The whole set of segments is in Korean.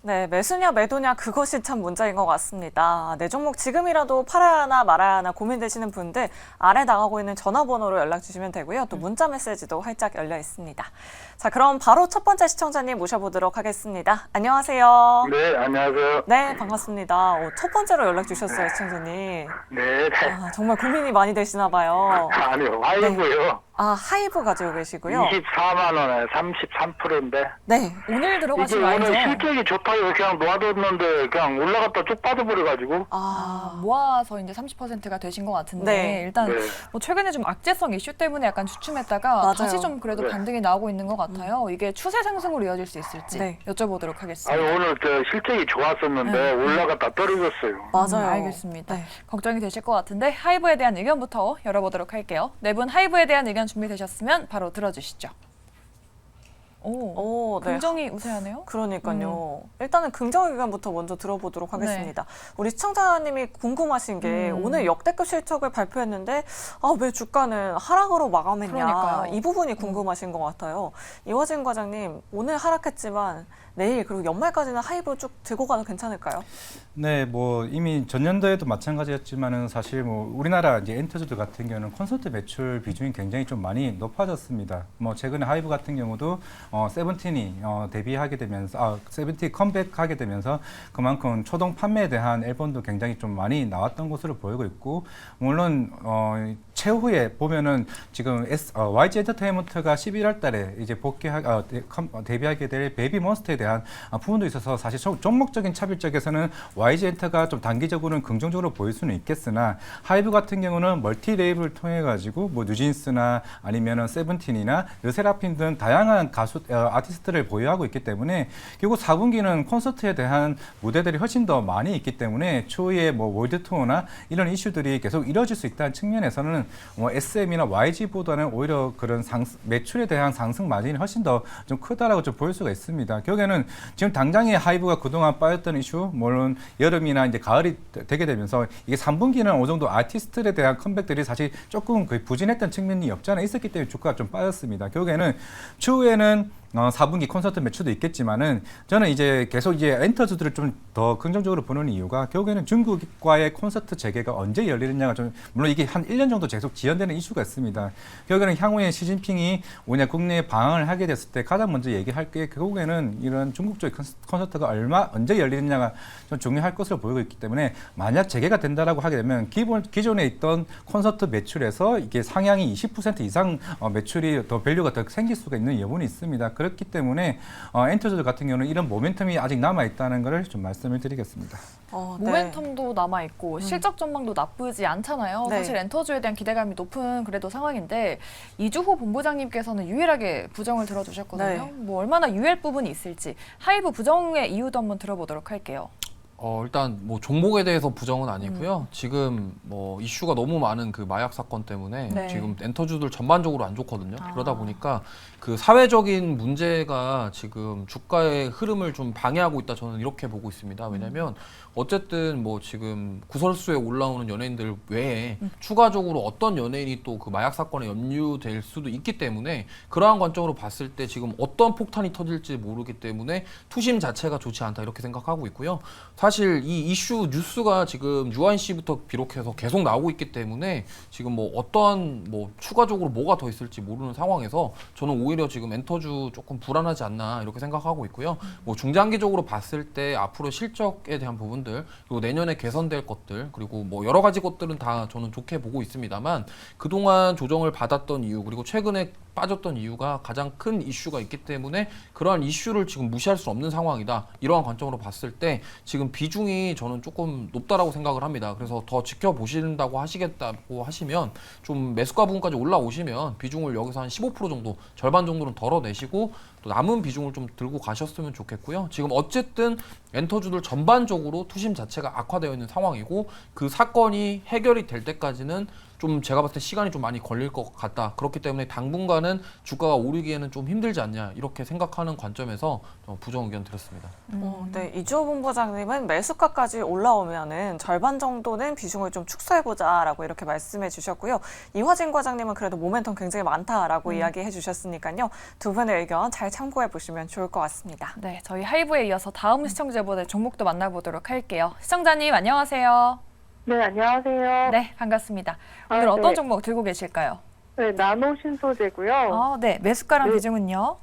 네, 매수냐 매도냐 그것이 참 문제인 것 같습니다. 내 종목 지금이라도 팔아야 하나 말아야 하나 고민되시는 분들 아래 나가고 있는 전화번호로 연락 주시면 되고요. 또 문자 메시지도 활짝 열려 있습니다. 자, 그럼 바로 첫 번째 시청자님 모셔보도록 하겠습니다. 안녕하세요. 네, 안녕하세요. 네, 반갑습니다. 첫 번째로 연락 주셨어요, 시청자님. 네, 정말 고민이 많이 되시나 봐요. 아니요, 화이브요. 하이브 가지고 계시고요. 24만 원에 33%인데. 네, 오늘 이게 들어가신 오늘 와이죠. 실적이 좋다고 그냥 놓아뒀는데 그냥 올라갔다 쭉 빠져버려가지고. 모아서 이제 30%가 되신 것 같은데 네. 일단 네. 뭐 최근에 좀 악재성 이슈 때문에 약간 주춤했다가 맞아요. 다시 좀 그래도 네. 반등이 나오고 있는 것 같아요. 이게 추세 상승으로 이어질 수 있을지 네. 여쭤보도록 아니, 하겠습니다. 오늘 실적이 좋았었는데 올라갔다 떨어졌어요. 맞아요. 알겠습니다. 네. 걱정이 되실 것 같은데 하이브에 대한 의견부터 열어보도록 할게요. 네 분 하이브에 대한 의견 준비되셨으면 바로 들어주시죠. 오, 네. 긍정이 우세하네요. 그러니까요. 일단은 긍정 의견부터 먼저 들어보도록 하겠습니다. 우리 시청자님이 궁금하신 게 오늘 역대급 실적을 발표했는데 왜 주가는 하락으로 마감했냐. 그러니까요. 이 부분이 궁금하신 것 같아요. 이화진 과장님, 오늘 하락했지만 내일 그리고 연말까지는 하이브 쭉 들고 가도 괜찮을까요? 네, 뭐 이미 전년도에도 마찬가지였지만은 사실 뭐 우리나라 이제 엔터주들 같은 경우는 콘서트 매출 비중이 굉장히 좀 많이 높아졌습니다. 뭐 최근에 하이브 같은 경우도 세븐틴이 데뷔하게 되면서 세븐틴 컴백하게 되면서 그만큼 초동 판매에 대한 앨범도 굉장히 좀 많이 나왔던 것으로 보이고 있고 물론 최후에 보면은 지금 YG 엔터테인먼트가 11월 달에 이제 데뷔하게 될 베이비 몬스터에 대한 부분도 있어서 사실 종목적인 차별적에서는 YG 엔터가 좀 단기적으로는 긍정적으로 보일 수는 있겠으나 하이브 같은 경우는 멀티 레이블을 통해 가지고 뭐 뉴진스나 아니면은 세븐틴이나 르세라핌 등 다양한 아티스트를 보유하고 있기 때문에 결국 4분기는 콘서트에 대한 무대들이 훨씬 더 많이 있기 때문에 추후에 뭐 월드 투어나 이런 이슈들이 계속 이뤄질 수 있다는 측면에서는 SM이나 YG보다는 오히려 그런 매출에 대한 상승 마진이 훨씬 더 좀 크다라고 좀 보일 수가 있습니다. 결국에는 지금 당장에 하이브가 그동안 빠졌던 이슈, 물론 여름이나 이제 가을이 되게 되면서 이게 3분기는 어느 정도 아티스트에 대한 컴백들이 사실 조금 거의 부진했던 측면이 없지 않아 있었기 때문에 주가가 좀 빠졌습니다. 결국에는 추후에는 4분기 콘서트 매출도 있겠지만은 저는 이제 계속 이제 엔터주들을 좀 더 긍정적으로 보는 이유가 결국에는 중국과의 콘서트 재개가 언제 열리느냐가 좀 물론 이게 한 1년 정도 계속 지연되는 이슈가 있습니다. 결국에는 향후에 시진핑이 오냐 국내에 방한을 하게 됐을 때 가장 먼저 얘기할 게 결국에는 이런 중국 쪽의 콘서트가 언제 열리느냐가 좀 중요할 것으로 보이고 있기 때문에 만약 재개가 된다라고 하게 되면 기존에 있던 콘서트 매출에서 이게 상향이 20% 이상 매출이 더 밸류가 더 생길 수가 있는 여분이 있습니다. 그렇기 때문에 엔터주들 같은 경우는 이런 모멘텀이 아직 남아 있다는 것을 좀 말씀을 드리겠습니다. 네. 모멘텀도 남아있고 실적 전망도 나쁘지 않잖아요. 네. 사실 엔터주에 대한 기대감이 높은 그래도 상황인데 이주호 본부장님께서는 유일하게 부정을 들어주셨거든요. 네. 뭐 얼마나 유의할 부분이 있을지 하이브 부정의 이유도 한번 들어보도록 할게요. 일단 뭐 종목에 대해서 부정은 아니고요. 지금 뭐 이슈가 너무 많은 그 마약 사건 때문에 네. 지금 엔터주들 전반적으로 안 좋거든요. 그러다 보니까 그 사회적인 문제가 지금 주가의 흐름을 좀 방해하고 있다. 저는 이렇게 보고 있습니다. 왜냐면 어쨌든 뭐 지금 구설수에 올라오는 연예인들 외에 추가적으로 어떤 연예인이 또 그 마약 사건에 염려될 수도 있기 때문에 그러한 관점으로 봤을 때 지금 어떤 폭탄이 터질지 모르기 때문에 투심 자체가 좋지 않다 이렇게 생각하고 있고요. 사실 이 이슈 뉴스가 지금 유아인 씨부터 비롯해서 계속 나오고 있기 때문에 지금 뭐 어떠한 뭐 추가적으로 뭐가 더 있을지 모르는 상황에서 저는 오히려 지금 엔터주 조금 불안하지 않나 이렇게 생각하고 있고요. 뭐 중장기적으로 봤을 때 앞으로 실적에 대한 부분들 그리고 내년에 개선될 것들 그리고 뭐 여러 가지 것들은 다 저는 좋게 보고 있습니다만 그동안 조정을 받았던 이유 그리고 최근에 빠졌던 이유가 가장 큰 이슈가 있기 때문에 그러한 이슈를 지금 무시할 수 없는 상황이다. 이러한 관점으로 봤을 때 지금 비중이 저는 조금 높다라고 생각을 합니다. 그래서 더 지켜보신다고 하시겠다고 하시면 좀 매수가 부분까지 올라오시면 비중을 여기서 한 15% 정도 절반 정도는 덜어내시고 또 남은 비중을 좀 들고 가셨으면 좋겠고요. 지금 어쨌든 엔터주들 전반적으로 투심 자체가 악화되어 있는 상황이고 그 사건이 해결이 될 때까지는 좀 제가 봤을 때 시간이 좀 많이 걸릴 것 같다. 그렇기 때문에 당분간은 주가가 오르기에는 좀 힘들지 않냐 이렇게 생각하는 관점에서 부정 의견 드렸습니다. 네, 이주호 본부장님은 매수가까지 올라오면은 절반 정도는 비중을 좀 축소해보자라고 이렇게 말씀해 주셨고요. 이화진 과장님은 그래도 모멘텀 굉장히 많다라고 이야기해 주셨으니까요. 두 분의 의견 잘 참고해 보시면 좋을 것 같습니다. 네, 저희 하이브에 이어서 다음 시청자분의 종목도 만나보도록 할게요. 시청자님 안녕하세요. 네, 안녕하세요. 네, 반갑습니다. 오늘 아, 어떤 네. 종목 들고 계실까요? 네, 나노 신소재고요. 네, 매수가랑 네. 비중은요?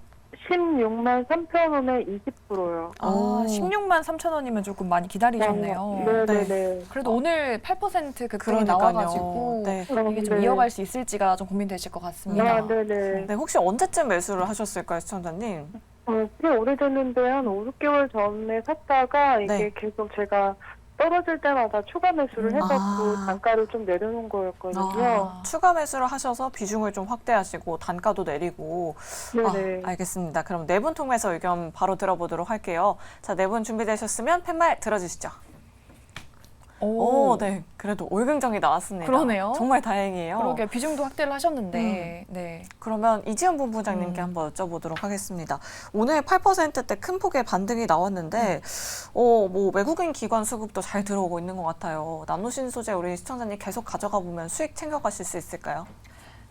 16만 3천 원에 20%요. 16만 3천 원이면 조금 많이 기다리셨네요. 네네네. 그래도 오늘 8% 급등이 그러니까요. 나와가지고 네. 이게 좀 네. 이어갈 수 있을지가 좀 고민되실 것 같습니다. 아, 네네. 네, 혹시 언제쯤 매수를 하셨을까요, 시청자님? 꽤 오래됐는데 한 5, 6개월 전에 샀다가 이게 네. 계속 제가 떨어질 때마다 추가 매수를 해갖고 아. 단가를 좀 내려놓은 거였거든요. 추가 매수를 하셔서 비중을 좀 확대하시고 단가도 내리고. 네네. 알겠습니다. 그럼 네 분 통해서 의견 바로 들어보도록 할게요. 자, 네 분 준비되셨으면 팻말 들어주시죠. 네. 그래도 올긍정이 나왔습니다. 그러네요. 정말 다행이에요. 그러게 비중도 확대를 하셨는데 네. 그러면 이지연 본부장님께 한번 여쭤보도록 하겠습니다. 오늘 8%대 큰 폭의 반등이 나왔는데, 뭐 외국인 기관 수급도 잘 들어오고 있는 것 같아요. 나노신 소재 우리 시청자님 계속 가져가 보면 수익 챙겨가실 수 있을까요?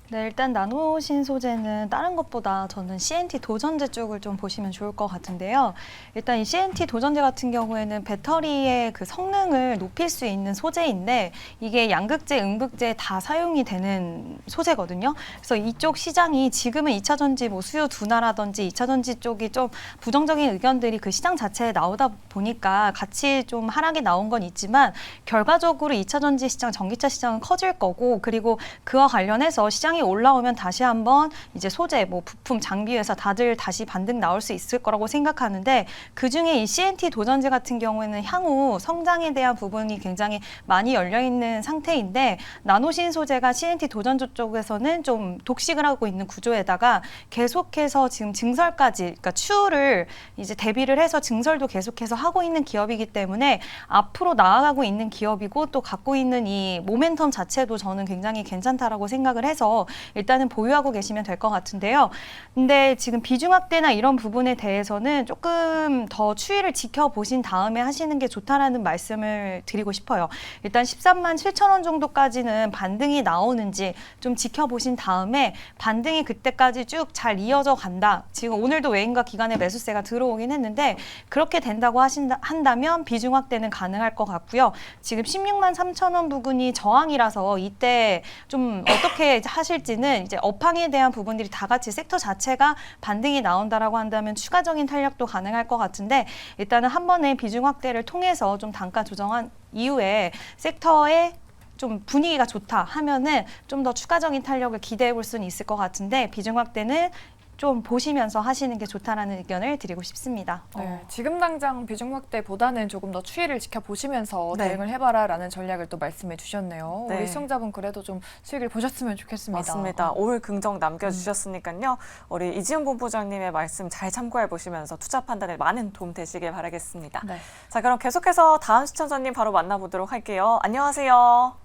네, 일단 나노신 소재는 다른 것보다 저는 CNT 도전제 쪽을 좀 보시면 좋을 것 같은데요. 일단 이 CNT 도전제 같은 경우에는 배터리의 그 성능을 높일 수 있는 소재인데 이게 양극재, 음극재 다 사용이 되는 소재거든요. 그래서 이쪽 시장이 지금은 2차 전지 뭐 수요 둔화라든지 2차 전지 쪽이 좀 부정적인 의견들이 그 시장 자체에 나오다 보니까 같이 좀 하락이 나온 건 있지만 결과적으로 2차 전지 시장, 전기차 시장은 커질 거고 그리고 그와 관련해서 시장이 올라오면 다시 한번 이제 소재, 뭐 부품, 장비에서 다들 다시 반등 나올 수 있을 거라고 생각하는데 그 중에 이 CNT 도전제 같은 경우에는 향후 성장에 대한 부분이 굉장히 많이 열려 있는 상태인데 나노신 소재가 CNT 도전조 쪽에서는 좀 독식을 하고 있는 구조에다가 계속해서 지금 증설까지, 그러니까 추후를 이제 대비를 해서 증설도 계속해서 하고 있는 기업이기 때문에 앞으로 나아가고 있는 기업이고 또 갖고 있는 이 모멘텀 자체도 저는 굉장히 괜찮다라고 생각을 해서 일단은 보유하고 계시면 될 것 같은데요. 근데 지금 비중 확대나 이런 부분에 대해서는 조금 더 추이를 지켜보신 다음에 하시는 게 좋다라는 말씀을 드리고 싶어요. 일단 13만 7천 원 정도까지는 반등이 나오는지 좀 지켜보신 다음에 반등이 그때까지 쭉 잘 이어져 간다. 지금 오늘도 외인과 기관의 매수세가 들어오긴 했는데 그렇게 된다고 한다면 비중 확대는 가능할 것 같고요. 지금 16만 3천 원 부근이 저항이라서 이때 좀 어떻게 하실지는 이제 업황에 대한 부분들이 다 같이 섹터 자체가 반등이 나온다라고 한다면 추가적인 탄력도 가능할 것 같은데 일단은 한 번에 비중 확대를 통해서 좀 단가 조정한 이후에 섹터에 좀 분위기가 좋다 하면은 좀 더 추가적인 탄력을 기대해 볼 수는 있을 것 같은데 비중 확대는 좀 보시면서 하시는 게 좋다라는 의견을 드리고 싶습니다. 네, 지금 당장 비중 확대보다는 조금 더 추이를 지켜보시면서 네. 대응을 해봐라라는 전략을 또 말씀해 주셨네요. 네. 우리 시청자분 그래도 좀 수익을 보셨으면 좋겠습니다. 맞습니다. 올 긍정 남겨주셨으니까요. 우리 이지연 본부장님의 말씀 잘 참고해 보시면서 투자 판단에 많은 도움 되시길 바라겠습니다. 네. 자, 그럼 계속해서 다음 시청자님 바로 만나보도록 할게요. 안녕하세요.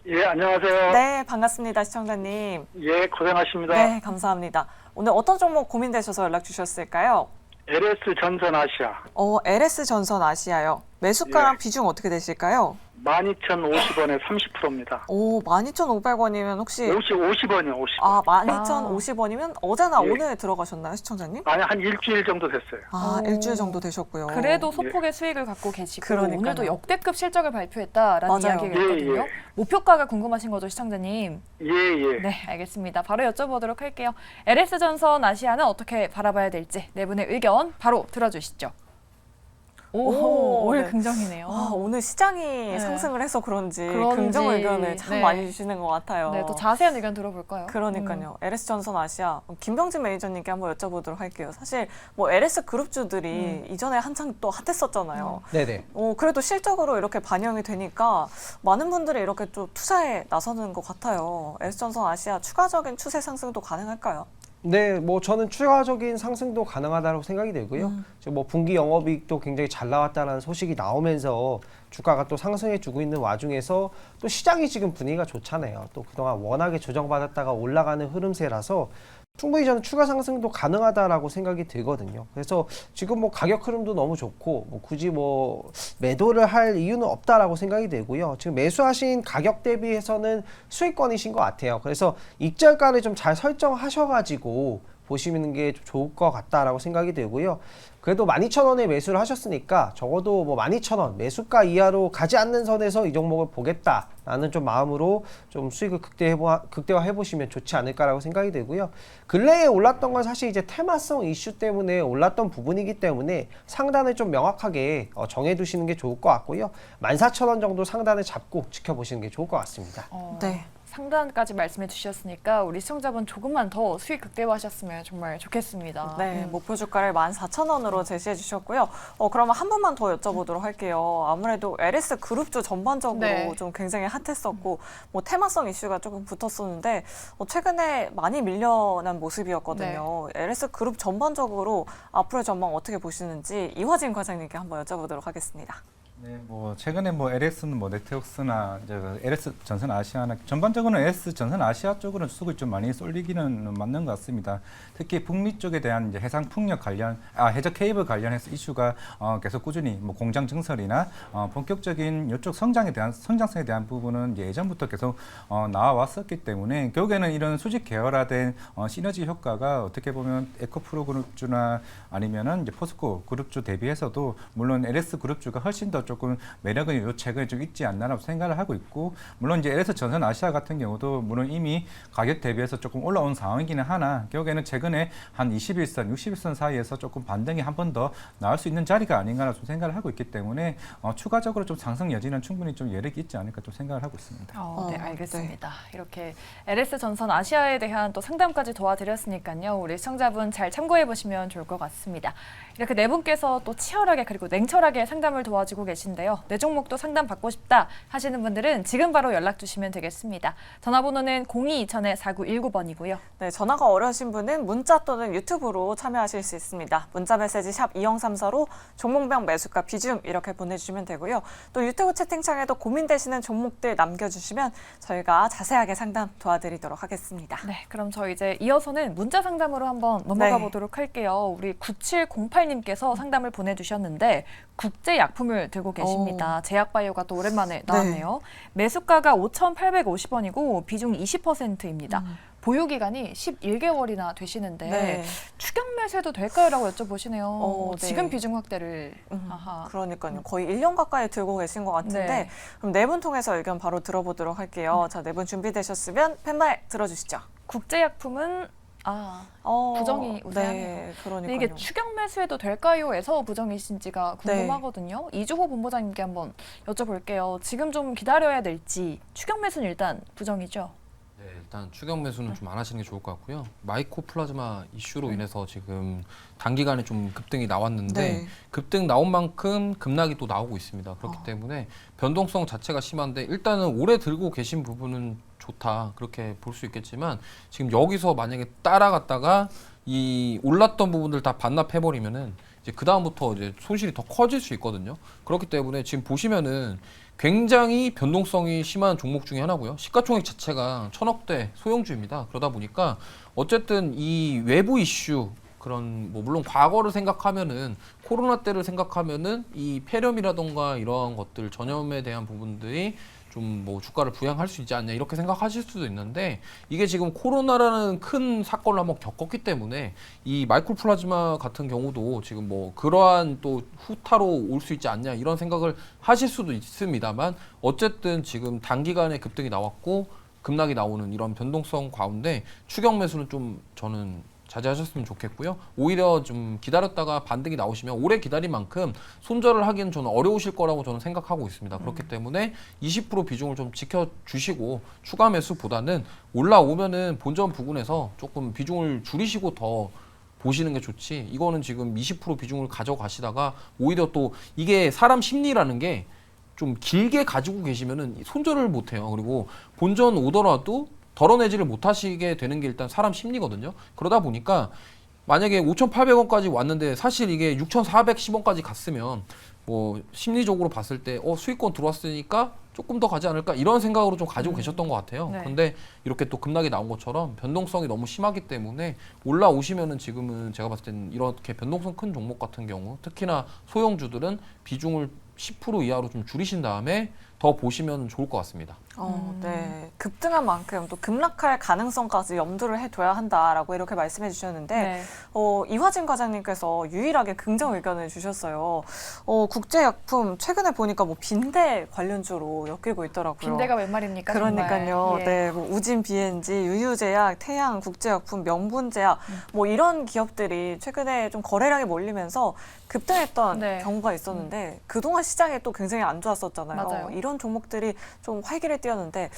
예, 안녕하세요. 네, 반갑습니다, 시청자님. 예, 고생하십니다. 네, 감사합니다. 오늘 어떤 종목 고민되셔서 연락 주셨을까요? LS 전선 아시아 LS 전선 아시아요. 매수가랑 예. 비중 어떻게 되실까요? 12,050원에 30%입니다. 12,500원이면 혹시 50원이요, 50원. 12,050원이면 어제나 예. 오늘 들어가셨나요, 시청자님? 아니, 한 일주일 정도 됐어요. 일주일 정도 되셨고요. 그래도 소폭의 수익을 갖고 계시고 그러니까요. 오늘도 역대급 실적을 발표했다라는 맞아요. 이야기가 있거든요. 예, 예. 목표가가 궁금하신 거죠, 시청자님? 예, 예. 네, 알겠습니다. 바로 여쭤보도록 할게요. LS전선 아시아는 어떻게 바라봐야 될지 네 분의 의견 바로 들어주시죠. 오늘 네. 긍정이네요. 오늘 시장이 상승을 해서 그런지 긍정 의견을 참 네. 많이 주시는 것 같아요. 네, 또 자세한 의견 들어볼까요? 그러니까요. LS 전선 아시아 김병진 매니저님께 한번 여쭤보도록 할게요. 사실 뭐 LS 그룹주들이 이전에 한창 또 핫했었잖아요. 네네. 그래도 실적으로 이렇게 반영이 되니까 많은 분들이 이렇게 좀 투자에 나서는 것 같아요. LS 전선 아시아 추가적인 추세 상승도 가능할까요? 네, 뭐 저는 추가적인 상승도 가능하다고 생각이 되고요. 지금 뭐 분기 영업이익도 굉장히 잘 나왔다는 소식이 나오면서 주가가 또 상승해주고 있는 와중에서 또 시장이 지금 분위기가 좋잖아요. 또 그동안 워낙에 조정받았다가 올라가는 흐름세라서 충분히 저는 추가 상승도 가능하다라고 생각이 들거든요. 그래서 지금 뭐 가격 흐름도 너무 좋고 뭐 굳이 뭐 매도를 할 이유는 없다라고 생각이 되고요. 지금 매수하신 가격 대비해서는 수익권이신 것 같아요. 그래서 익절가를 좀 잘 설정하셔가지고 보시는 게 좋을 것 같다라고 생각이 되고요. 그래도 12,000원에 매수를 하셨으니까 적어도 뭐 12,000원 매수가 이하로 가지 않는 선에서 이 종목을 보겠다라는 좀 마음으로 좀 수익을 극대화해 보시면 좋지 않을까라고 생각이 되고요. 근래에 올랐던 건 사실 이제 테마성 이슈 때문에 올랐던 부분이기 때문에 상단을 좀 명확하게 정해 두시는 게 좋을 것 같고요. 14,000원 정도 상단을 잡고 지켜보시는 게 좋을 것 같습니다. 네. 상단까지 말씀해 주셨으니까 우리 시청자분 조금만 더 수익 극대화하셨으면 정말 좋겠습니다. 네, 목표 주가를 14,000원으로 제시해 주셨고요. 그러면 한 번만 더 여쭤보도록 할게요. 아무래도 LS 그룹주 전반적으로 네. 좀 굉장히 핫했었고, 뭐 테마성 이슈가 조금 붙었었는데, 최근에 많이 밀려난 모습이었거든요. LS 그룹 전반적으로 앞으로의 전망 어떻게 보시는지 이화진 과장님께 한번 여쭤보도록 하겠습니다. 네, 뭐 최근에 뭐 LS는 뭐 네트웍스나 이제 LS 전선 아시아나 전반적으로는 LS 전선 아시아 쪽으로는 수급이 좀 많이 쏠리기는 맞는 것 같습니다. 특히 북미 쪽에 대한 이제 해상 풍력 관련, 해저 케이블 관련해서 이슈가 계속 꾸준히 뭐 공장 증설이나 본격적인 이쪽 성장성에 대한 부분은 이제 예전부터 계속 나와왔었기 때문에 결국에는 이런 수직 계열화된 시너지 효과가 어떻게 보면 에코프로 그룹주나 아니면은 이제 포스코 그룹주 대비해서도 물론 LS 그룹주가 훨씬 더 조금 매력은 요 최근에 좀 있지 않나라고 생각을 하고 있고, 물론 이제 LS 전선 아시아 같은 경우도 물론 이미 가격 대비해서 조금 올라온 상황이기는 하나 결국에는 최근에 한 21선, 61선 사이에서 조금 반등이 한 번 더 나올 수 있는 자리가 아닌가라고 좀 생각을 하고 있기 때문에 추가적으로 좀 상승 여지는 충분히 좀 여력이 있지 않을까 좀 생각을 하고 있습니다. 네, 알겠습니다. 이렇게 LS 전선 아시아에 대한 또 상담까지 도와드렸으니까요. 우리 시청자분 잘 참고해 보시면 좋을 것 같습니다. 이렇게 네 분께서 또 치열하게 그리고 냉철하게 상담을 도와주고 계신데요. 내 종목도 상담 받고 싶다 하시는 분들은 지금 바로 연락 주시면 되겠습니다. 전화번호는 02-2000-4919번이고요. 네, 전화가 어려우신 분은 문자 또는 유튜브로 참여하실 수 있습니다. 문자 메시지 샵 2034로 종목명 매수가 비중 이렇게 보내주시면 되고요. 또 유튜브 채팅창에도 고민되시는 종목들 남겨주시면 저희가 자세하게 상담 도와드리도록 하겠습니다. 네, 그럼 저 이제 이어서는 문자 상담으로 한번 넘어가 네. 보도록 할게요. 우리 9708님께서 상담을 보내주셨는데 국제약품을 들고 계십니다. 제약바이오가 또 오랜만에 나왔네요. 매수가가 5,850원이고 비중 20%입니다. 보유기간이 11개월이나 되시는데 네. 추격 매수해도 될까요? 라고 여쭤보시네요. 네. 지금 비중 확대를. 아하. 그러니까요. 거의 1년 가까이 들고 계신 것 같은데 네. 그럼 네 분 통해서 의견 바로 들어보도록 할게요. 자, 네 분 준비되셨으면 팻말 들어주시죠. 국제약품은 부정이 우세하네요. 네, 근데 그러니까요. 이게 추격 매수해도 될까요?에서 부정이신지가 궁금하거든요. 이주호 본부장님께 한번 여쭤볼게요. 지금 좀 기다려야 될지 추격 매수는 일단 부정이죠. 네, 일단 추격 매수는 좀 안 하시는 게 좋을 것 같고요. 마이코 플라즈마 이슈로 인해서 지금 단기간에 좀 급등이 나왔는데 네. 급등 나온 만큼 급락이 또 나오고 있습니다. 그렇기 때문에 변동성 자체가 심한데 일단은 오래 들고 계신 부분은 좋다 그렇게 볼 수 있겠지만 지금 여기서 만약에 따라갔다가 이 올랐던 부분들 다 반납해버리면은 이제 그 다음부터 이제 손실이 더 커질 수 있거든요. 그렇기 때문에 지금 보시면은 굉장히 변동성이 심한 종목 중에 하나고요. 시가총액 자체가 1,000억대 소형주입니다. 그러다 보니까 어쨌든 이 외부 이슈 그런 뭐 물론 과거를 생각하면은 코로나 때를 생각하면은 이 폐렴이라던가 이러한 것들 전염에 대한 부분들이 좀 뭐 주가를 부양할 수 있지 않냐 이렇게 생각하실 수도 있는데 이게 지금 코로나라는 큰 사건을 한번 겪었기 때문에 이 마이크로 플라즈마 같은 경우도 지금 뭐 그러한 또 후타로 올 수 있지 않냐 이런 생각을 하실 수도 있습니다만 어쨌든 지금 단기간에 급등이 나왔고 급락이 나오는 이런 변동성 가운데 추격 매수는 좀 저는 자제하셨으면 좋겠고요. 오히려 좀 기다렸다가 반등이 나오시면 오래 기다린 만큼 손절을 하기는 저는 어려우실 거라고 저는 생각하고 있습니다. 그렇기 때문에 20% 비중을 좀 지켜주시고 추가 매수보다는 올라오면은 본전 부근에서 조금 비중을 줄이시고 더 보시는 게 좋지. 이거는 지금 20% 비중을 가져가시다가 오히려 또 이게 사람 심리라는 게 좀 길게 가지고 계시면은 손절을 못 해요. 그리고 본전 오더라도 덜어내지를 못하시게 되는 게 일단 사람 심리거든요. 그러다 보니까 만약에 5,800원까지 왔는데 사실 이게 6,410원까지 갔으면 뭐 심리적으로 봤을 때 수익권 들어왔으니까 조금 더 가지 않을까 이런 생각으로 좀 가지고 계셨던 것 같아요. 네. 그런데 이렇게 또 급락이 나온 것처럼 변동성이 너무 심하기 때문에 올라오시면은 지금은 제가 봤을 때는 이렇게 변동성 큰 종목 같은 경우 특히나 소형주들은 비중을 10% 이하로 좀 줄이신 다음에 더 보시면 좋을 것 같습니다. 네. 급등한 만큼 또 급락할 가능성까지 염두를 해둬야 한다라고 이렇게 말씀해 주셨는데 네. 이화진 과장님께서 유일하게 긍정 의견을 주셨어요. 국제약품 최근에 보니까 뭐 빈대 관련주로 엮이고 있더라고요. 빈대가 웬 말입니까? 정말. 그러니까요. 예. 네, 뭐 우진 BNG, 유유제약, 태양 국제약품, 명분제약 뭐 이런 기업들이 최근에 좀 거래량이 몰리면서 급등했던 네. 경우가 있었는데 그동안 시장이 또 굉장히 안 좋았었잖아요. 맞아요. 이런 종목들이 좀 활기를 띄었는데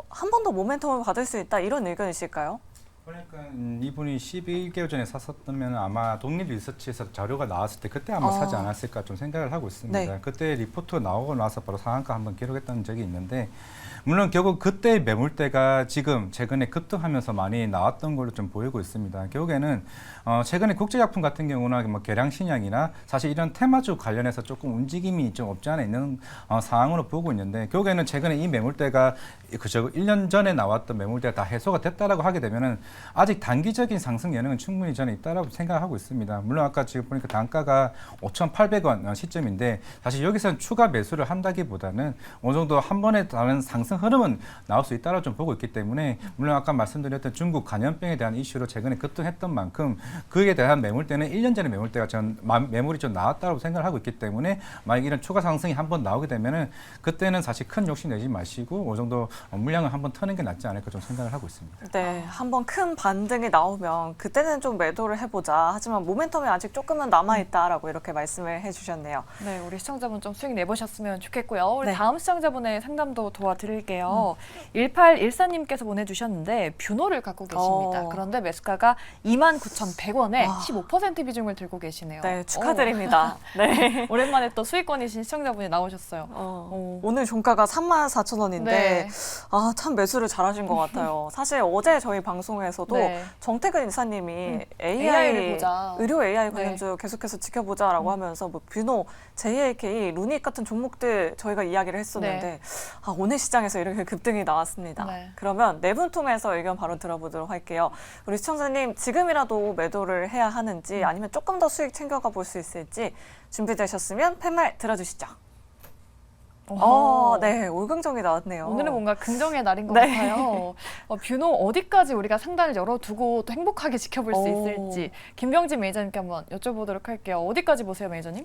한 번 더 모멘텀을 받을 수 있다 이런 의견이실까요? 그러니까 이분이 11개월 전에 샀었다면 아마 독립 리서치에서 자료가 나왔을 때 그때 아마 사지 않았을까 좀 생각을 하고 있습니다. 네. 그때 리포트 나오고 나서 바로 상한가 한번 기록했던 적이 있는데 물론 결국 그때 매물대가 지금 최근에 급등하면서 많이 나왔던 걸로 좀 보이고 있습니다. 결국에는 최근에 국제약품 같은 경우나 뭐 계량신약이나 사실 이런 테마주 관련해서 조금 움직임이 좀 없지 않아 있는 상황으로 보고 있는데 결국에는 최근에 이 매물대가 그저 1년 전에 나왔던 매물대가 다 해소가 됐다라고 하게 되면은 아직 단기적인 상승 여력은 충분히 저는 있다라고 생각하고 있습니다. 물론 아까 지금 보니까 단가가 5,800원 시점인데 사실 여기서는 추가 매수를 한다기보다는 어느 정도 한 번에 다른 상승 흐름은 나올 수 있다라고 좀 보고 있기 때문에 물론 아까 말씀드렸던 중국 간염병에 대한 이슈로 최근에 급등했던 만큼 그에 대한 매물대는 1년 전에 매물대가 매물이 좀 나왔다고 생각을 하고 있기 때문에 만약 이런 추가 상승이 한번 나오게 되면은 그때는 사실 큰 욕심 내지 마시고 어느 정도 물량을 한번 터는 게 낫지 않을까 좀 생각을 하고 있습니다. 네, 한번 큰 반등이 나오면 그때는 좀 매도를 해보자. 하지만 모멘텀이 아직 조금은 남아있다라고 이렇게 말씀을 해주셨네요. 네, 우리 시청자분 좀 수익 내보셨으면 좋겠고요. 우리 네. 다음 시청자분의 상담도 도와드릴게요. 1814님께서 보내주셨는데 뷰노를 갖고 계십니다. 그런데 매수가가 29,100원에 15% 비중을 들고 계시네요. 네, 축하드립니다. 네. 오랜만에 또 수익권이신 시청자분이 나오셨어요. 오늘 종가가 34,000원인데 네. 참 매수를 잘하신 것 같아요. 사실 어제 저희 방송에서도 네. 정태근 이사님이 AI를 보자. 의료 AI 네. 관련주 계속해서 지켜보자라고 하면서 뭐 뷰노, JAK, 루닉 같은 종목들 저희가 이야기를 했었는데 오늘 시장에서 이렇게 급등이 나왔습니다. 네. 그러면 네 분 통해서 의견 바로 들어보도록 할게요. 우리 시청자님 지금이라도 매도를 해야 하는지 아니면 조금 더 수익 챙겨가 볼 수 있을지 준비되셨으면 팻말 들어주시죠. 네, 올긍정이 나왔네요. 오늘은 뭔가 긍정의 날인 것 네. 같아요. 뷰노 어디까지 우리가 상단을 열어두고 또 행복하게 지켜볼 수 있을지 김병진 매니저님께 한번 여쭤보도록 할게요. 어디까지 보세요, 매니저님?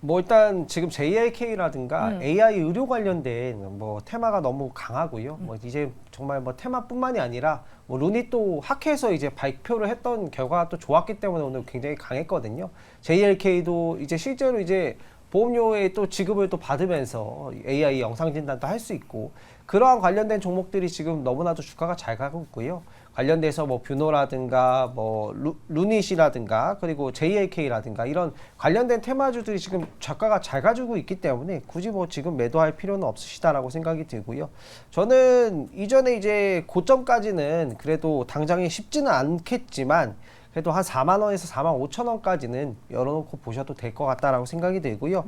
뭐 일단 지금 JIK라든가 AI 의료 관련된 뭐 테마가 너무 강하고요. 뭐 이제 정말 뭐 테마뿐만이 아니라 뭐 루닛도 학회에서 이제 발표를 했던 결과가 또 좋았기 때문에 오늘 굉장히 강했거든요. JLK도 이제 실제로 이제 보험료의 또 지급을 또 받으면서 AI 영상 진단도 할 수 있고 그러한 관련된 종목들이 지금 너무나도 주가가 잘 가고 있고요. 관련돼서 뭐 뷰노라든가 뭐 루닛이라든가 그리고 JLK라든가 이런 관련된 테마주들이 지금 주가가 잘 가지고 있기 때문에 굳이 뭐 지금 매도할 필요는 없으시다라고 생각이 들고요. 저는 이전에 이제 고점까지는 그래도 당장에 쉽지는 않겠지만 그래도 한 4만 원에서 4만 5천 원까지는 열어놓고 보셔도 될 것 같다라고 생각이 들고요.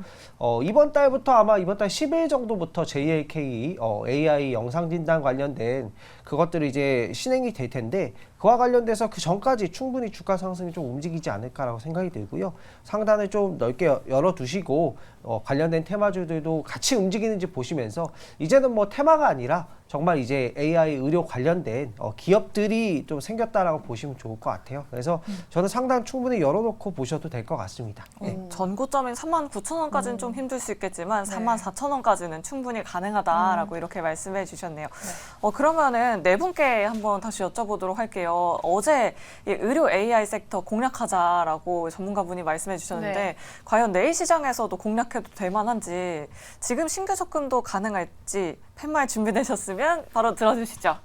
이번 달부터 아마 이번 달 10일 정도부터 JLK AI 영상 진단 관련된 그것들이 이제 실행이 될 텐데 그와 관련돼서 그 전까지 충분히 주가 상승이 좀 움직이지 않을까라고 생각이 들고요. 상단을 좀 넓게 열어두시고 관련된 테마주들도 같이 움직이는지 보시면서 이제는 뭐 테마가 아니라 정말 이제 AI 의료 관련된 기업들이 좀 생겼다라고 보시면 좋을 것 같아요. 그래서 저는 상단 충분히 열어놓고 보셔도 될 것 같습니다. 네. 전고점인 39,000원까지는 좀 힘들 수 있겠지만 34,000원까지는 충분히 가능하다라고 이렇게 말씀해 주셨네요. 그러면은 네 분께 한번 다시 여쭤보도록 할게요. 어제 이 의료 AI 섹터 공략하자라고 전문가분이 말씀해 주셨는데 네. 과연 내일 시장에서도 공략해도 될 만한지 지금 신규 접근도 가능할지 팻말 준비되셨으면 바로 들어주시죠.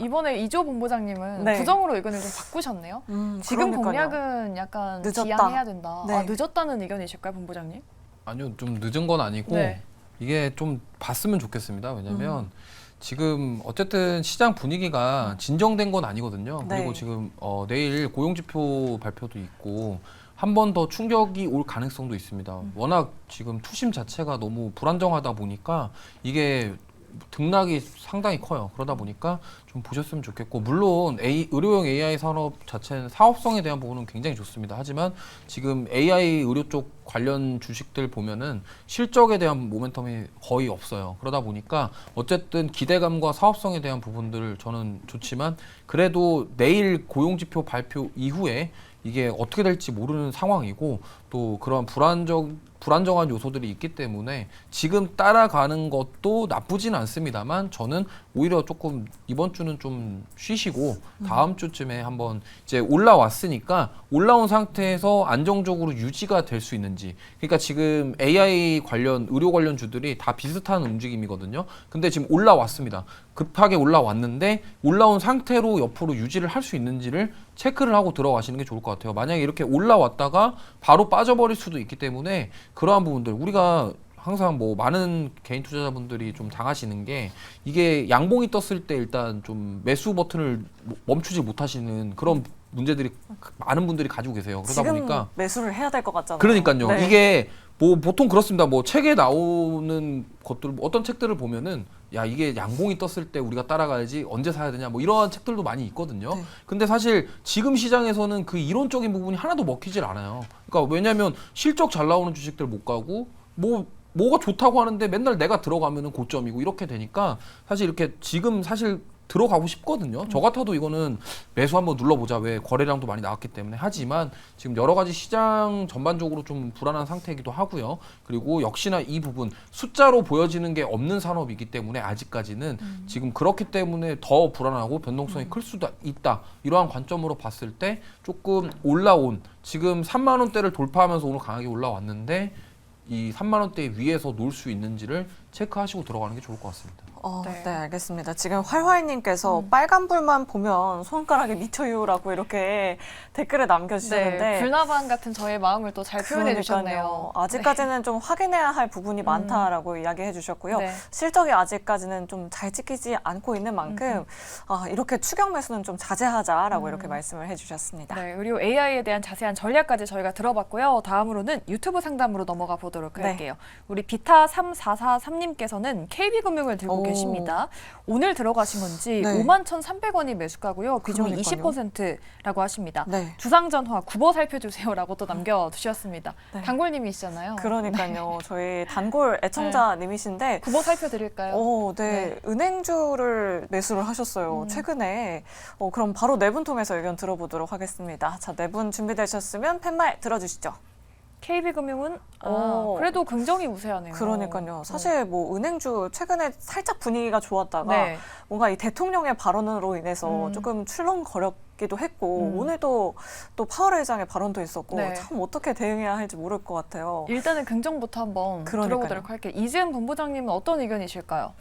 이번에 이조 본부장님은 네. 부정으로 의견을 좀 바꾸셨네요. 지금 그러니까요. 공략은 약간 늦었다. 지양해야 된다. 네. 늦었다는 의견이실까요, 본부장님? 아니요, 좀 늦은 건 아니고 네. 이게 좀 봤으면 좋겠습니다. 왜냐하면 지금 어쨌든 시장 분위기가 진정된 건 아니거든요. 네. 그리고 지금 내일 고용지표 발표도 있고 한 번 더 충격이 올 가능성도 있습니다. 워낙 지금 투심 자체가 너무 불안정하다 보니까 이게 등락이 상당히 커요. 그러다 보니까 좀 보셨으면 좋겠고, 물론 의료용 AI 산업 자체는 사업성에 대한 부분은 굉장히 좋습니다. 하지만 지금 AI 의료 쪽 관련 주식들 보면은 실적에 대한 모멘텀이 거의 없어요. 그러다 보니까 어쨌든 기대감과 사업성에 대한 부분들을 저는 좋지만, 그래도 내일 고용지표 발표 이후에 이게 어떻게 될지 모르는 상황이고, 또 그런 불안정한 요소들이 있기 때문에 지금 따라가는 것도 나쁘지는 않습니다만, 저는 오히려 조금 이번 주는 좀 쉬시고 다음 주쯤에 한번 이제 올라왔으니까 올라온 상태에서 안정적으로 유지가 될 수 있는지. 그러니까 지금 AI 관련 의료 관련 주들이 다 비슷한 움직임이거든요. 근데 지금 올라왔습니다. 급하게 올라왔는데 올라온 상태로 옆으로 유지를 할 수 있는지를 체크를 하고 들어가시는 게 좋을 것 같아요. 만약에 이렇게 올라왔다가 바로 빠져버릴 수도 있기 때문에 그러한 부분들, 우리가 항상 뭐 많은 개인 투자자분들이 좀 당하시는 게, 이게 양봉이 떴을 때 일단 좀 매수 버튼을 멈추지 못하시는 그런 문제들이 많은 분들이 가지고 계세요. 그러다 지금 보니까 매수를 해야 될 것 같잖아요. 그러니까요. 네. 이게 뭐 보통 그렇습니다. 뭐 책에 나오는 것들, 어떤 책들을 보면은 야, 이게 양봉이 떴을 때 우리가 따라가야지, 언제 사야 되냐, 뭐 이런 책들도 많이 있거든요. 네. 근데 사실 지금 시장에서는 그 이론적인 부분이 하나도 먹히질 않아요. 그러니까 왜냐면 실적 잘 나오는 주식들 못 가고, 뭐가 좋다고 하는데 맨날 내가 들어가면은 고점이고 이렇게 되니까, 사실 이렇게 지금 사실 들어가고 싶거든요. 저 같아도 이거는 매수 한번 눌러보자. 왜 거래량도 많이 나왔기 때문에. 하지만 지금 여러 가지 시장 전반적으로 좀 불안한 상태이기도 하고요. 그리고 역시나 이 부분 숫자로 보여지는 게 없는 산업이기 때문에 아직까지는 지금 그렇기 때문에 더 불안하고 변동성이 클 수도 있다. 이러한 관점으로 봤을 때 조금 올라온, 지금 3만 원대를 돌파하면서 오늘 강하게 올라왔는데 이 3만 원대 위에서 놀 수 있는지를 체크하시고 들어가는 게 좋을 것 같습니다. 네. 네. 알겠습니다. 지금 활활님께서 빨간불만 보면 손가락에 미쳐요라고 이렇게 댓글을 남겨주셨는데, 네, 불나방 같은 저의 마음을 또 잘 표현해 주셨네요. 아직까지는 좀 확인해야 할 부분이 많다라고 이야기해 주셨고요. 네. 실적이 아직까지는 좀 잘 찍히지 않고 있는 만큼 이렇게 추격 매수는 좀 자제하자라고 이렇게 말씀을 해주셨습니다. 네, 의료 AI에 대한 자세한 전략까지 저희가 들어봤고요. 다음으로는 유튜브 상담으로 넘어가 보도록 네. 할게요. 우리 비타3443님께서는 KB금융을 들고 오. 계십니다. 오늘 들어가신 건지 네. 51,300원이 매수가고요. 비중이 그러니까요. 20%라고 하십니다. 네. 주상전화 굽어 살펴주세요라고 또 남겨주셨습니다. 네. 단골님이시잖아요. 그러니까요. 저희 단골 애청자님이신데, 굽어 살펴드릴까요? 네. 은행주를 매수를 하셨어요. 최근에. 그럼 바로 네 분 통해서 의견 들어보도록 하겠습니다. 자, 네 분 준비되셨으면 팻말 들어주시죠. KB금융은 오. 그래도 긍정이 우세하네요. 그러니까요. 사실 뭐 은행주 최근에 살짝 분위기가 좋았다가 네. 뭔가 이 대통령의 발언으로 인해서 조금 출렁거렸기도 했고, 오늘도 또 파월 회장의 발언도 있었고, 네. 참 어떻게 대응해야 할지 모를 것 같아요. 일단은 긍정부터 한번 그러니까요. 들어보도록 할게요. 이지은 본부장님은 어떤 의견이실까요?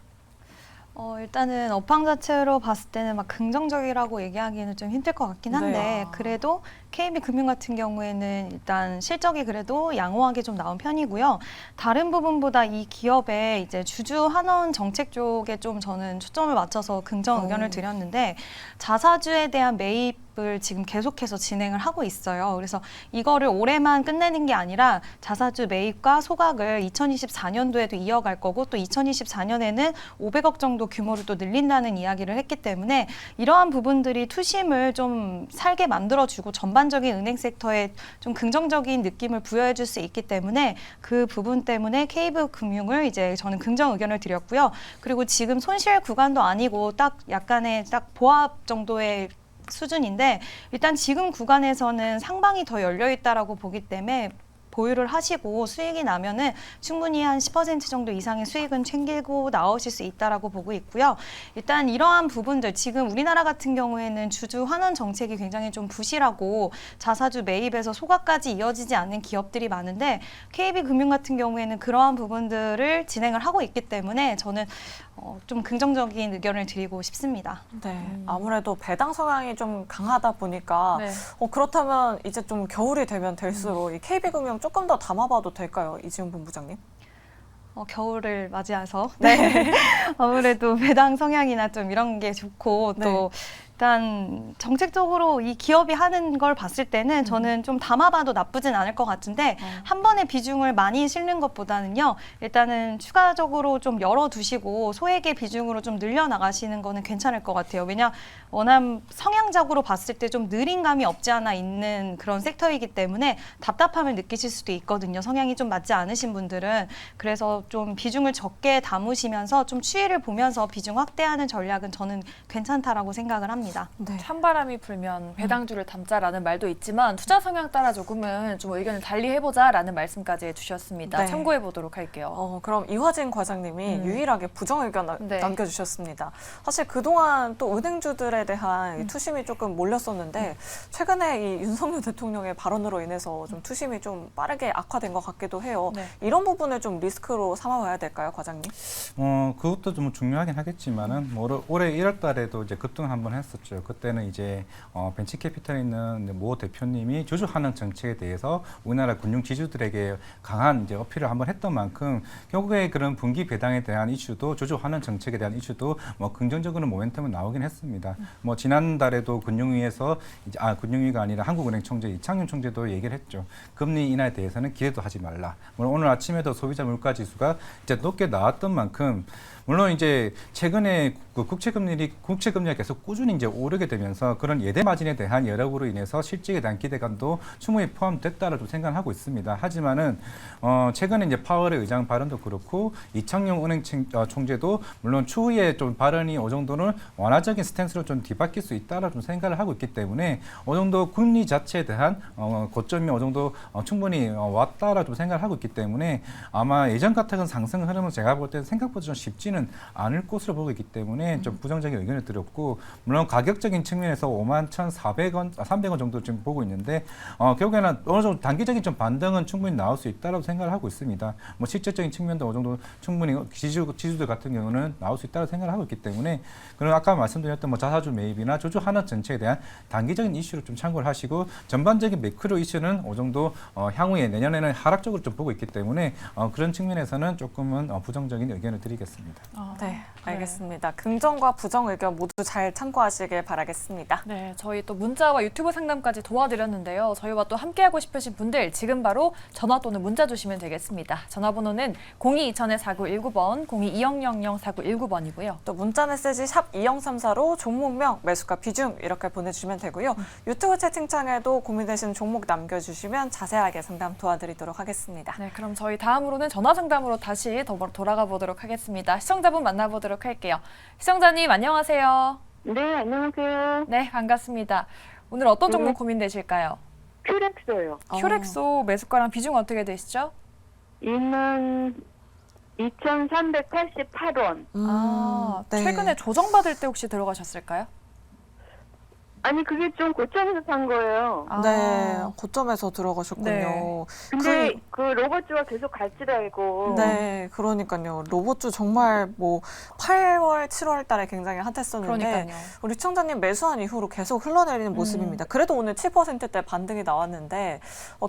일단은 업황 자체로 봤을 때는 막 긍정적이라고 얘기하기에는 좀 힘들 것 같긴 한데, 네. 그래도 KB금융 같은 경우에는 일단 실적이 그래도 양호하게 좀 나온 편이고요. 다른 부분보다 이 기업의 이제 주주 환원 정책 쪽에 좀 저는 초점을 맞춰서 긍정 의견을 드렸는데, 자사주에 대한 매입을 지금 계속해서 진행을 하고 있어요. 그래서 이거를 올해만 끝내는 게 아니라 자사주 매입과 소각을 2024년도에도 이어갈 거고, 또 2024년에는 500억 정도 규모를 또 늘린다는 이야기를 했기 때문에, 이러한 부분들이 투심을 좀 살게 만들어주고 전반적인 은행 섹터에 좀 긍정적인 느낌을 부여해 줄 수 있기 때문에, 그 부분 때문에 KB금융을 이제 저는 긍정 의견을 드렸고요. 그리고 지금 손실 구간도 아니고 딱 약간의 딱 보합 정도의 수준인데, 일단 지금 구간에서는 상방이 더 열려 있다라고 보기 때문에 보유를 하시고 수익이 나면은 충분히 한 10% 정도 이상의 수익은 챙기고 나오실 수 있다라고 보고 있고요. 일단 이러한 부분들, 지금 우리나라 같은 경우에는 주주 환원 정책이 굉장히 좀 부실하고 자사주 매입에서 소각까지 이어지지 않는 기업들이 많은데, KB금융 같은 경우에는 그러한 부분들을 진행을 하고 있기 때문에 저는 좀 긍정적인 의견을 드리고 싶습니다. 네. 아무래도 배당 성향이 좀 강하다 보니까, 네. 그렇다면 이제 좀 겨울이 되면 될수록 이 KB금융 조금 더 담아봐도 될까요? 이지훈 본부장님? 겨울을 맞이해서 네. 아무래도 배당 성향이나 좀 이런 게 좋고, 또 일단 정책적으로 이 기업이 하는 걸 봤을 때는 저는 좀 담아봐도 나쁘진 않을 것 같은데 한 번에 비중을 많이 실는 것보다는요. 일단은 추가적으로 좀 열어두시고 소액의 비중으로 좀 늘려나가시는 거는 괜찮을 것 같아요. 왜냐 워낙 성향적으로 봤을 때 좀 느린 감이 없지 않아 있는 그런 섹터이기 때문에 답답함을 느끼실 수도 있거든요. 성향이 좀 맞지 않으신 분들은. 그래서 좀 비중을 적게 담으시면서 좀 추이를 보면서 비중 확대하는 전략은 저는 괜찮다라고 생각을 합니다. 네. 찬바람이 불면 배당주를 담자라는 말도 있지만 투자 성향 따라 조금은 좀 의견을 달리 해보자라는 말씀까지 해주셨습니다. 네. 참고해 보도록 할게요. 그럼 이화진 과장님이 유일하게 부정 의견 네. 남겨주셨습니다. 사실 그동안 또 은행주들에 대한 이 투심이 조금 몰렸었는데 최근에 이 윤석열 대통령의 발언으로 인해서 좀 투심이 좀 빠르게 악화된 것 같기도 해요. 네. 이런 부분을 좀 리스크로 삼아봐야 될까요, 과장님? 그것도 좀 중요하긴 하겠지만은 뭐 올해 1월 달에도 이제 급등 한번 했었죠. 그때는 이제 벤치 캐피탈에 있는 모 대표님이 주주환원 정책에 대해서 우리나라 금융 지주들에게 강한 이제 어필을 한번 했던 만큼 결국에 그런 분기 배당에 대한 이슈도 주주환원 정책에 대한 이슈도 뭐 긍정적으로 모멘텀은 나오긴 했습니다. 뭐 지난달에도 금융위에서 이제 금융위가 아니라 한국은행 총재 이창용 총재도 얘기를 했죠. 금리 인하에 대해서는 기대도 하지 말라. 물론 오늘 아침에도 소비자 물가 지수가 이제 높게 나왔던 만큼 물론 이제 최근에 그 국채금리가 계속 꾸준히 이제 오르게 되면서 그런 예대 마진에 대한 여력으로 인해서 실직에 대한 기대감도 충분히 포함됐다라고 생각하고 있습니다. 하지만은 최근에 이제 파월의 의장 발언도 그렇고 이창용 은행 총재도 물론 추후에 좀 발언이 어느 정도는 완화적인 스탠스로 좀 뒤바뀔 수 있다라고 좀 생각을 하고 있기 때문에 어느 정도 금리 자체에 대한 고점이 어느 정도 충분히 왔다라고 좀 생각을 하고 있기 때문에 아마 예전 같은 상승 흐름은 제가 볼 때는 생각보다 좀 쉽지는 않을 것으로 보고 있기 때문에 좀 부정적인 의견을 드렸고 물론 가격적인 측면에서 51,400원, 300원 정도 지금 보고 있는데 결국에는 어느 정도 단기적인 좀 반등은 충분히 나올 수 있다고 생각을 하고 있습니다. 뭐 실질적인 측면도 어느 정도 충분히 지주들 같은 경우는 나올 수 있다고 생각을 하고 있기 때문에 그런 아까 말씀드렸던 뭐 자사주 매입이나 주주 환원 정책에 대한 단기적인 이슈를 좀 참고를 하시고 전반적인 매크로 이슈는 어느 정도 향후에 내년에는 하락적으로 좀 보고 있기 때문에 그런 측면에서는 조금은 부정적인 의견을 드리겠습니다. 네, 알겠습니다. 긍정과 부정 의견 모두 잘 참고하시길 바라겠습니다. 네, 저희 또 문자와 유튜브 상담까지 도와드렸는데요. 저희와 또 함께하고 싶으신 분들 지금 바로 전화 또는 문자 주시면 되겠습니다. 전화번호는 02-2000-4919번, 02-2000-4919번이고요. 또 문자 메시지 샵 2034로 종목명, 매수가 비중 이렇게 보내주시면 되고요. 유튜브 채팅창에도 고민되시는 종목 남겨주시면 자세하게 상담 도와드리도록 하겠습니다. 네, 그럼 저희 다음으로는 전화 상담으로 다시 돌아가 보도록 하겠습니다. 시청자분 만나보도록 할게요. 시청자님 안녕하세요. 네, 안녕하세요. 네, 반갑습니다. 오늘 어떤 종목 고민되실까요? 큐렉스요. 큐렉소 매수가랑 비중 어떻게 되시죠? 22,388원. 네. 최근에 조정받을 때 혹시 들어가셨을까요? 아니, 그게 좀 고점에서 산 거예요. 네, 고점에서 들어가셨군요. 네. 근데 그 로봇주가 계속 갈 줄 알고. 네, 그러니까요. 로봇주 정말 뭐 8월, 7월 달에 굉장히 핫했었는데 그러니까요. 우리 시청자님 매수한 이후로 계속 흘러내리는 모습입니다. 그래도 오늘 7%대 반등이 나왔는데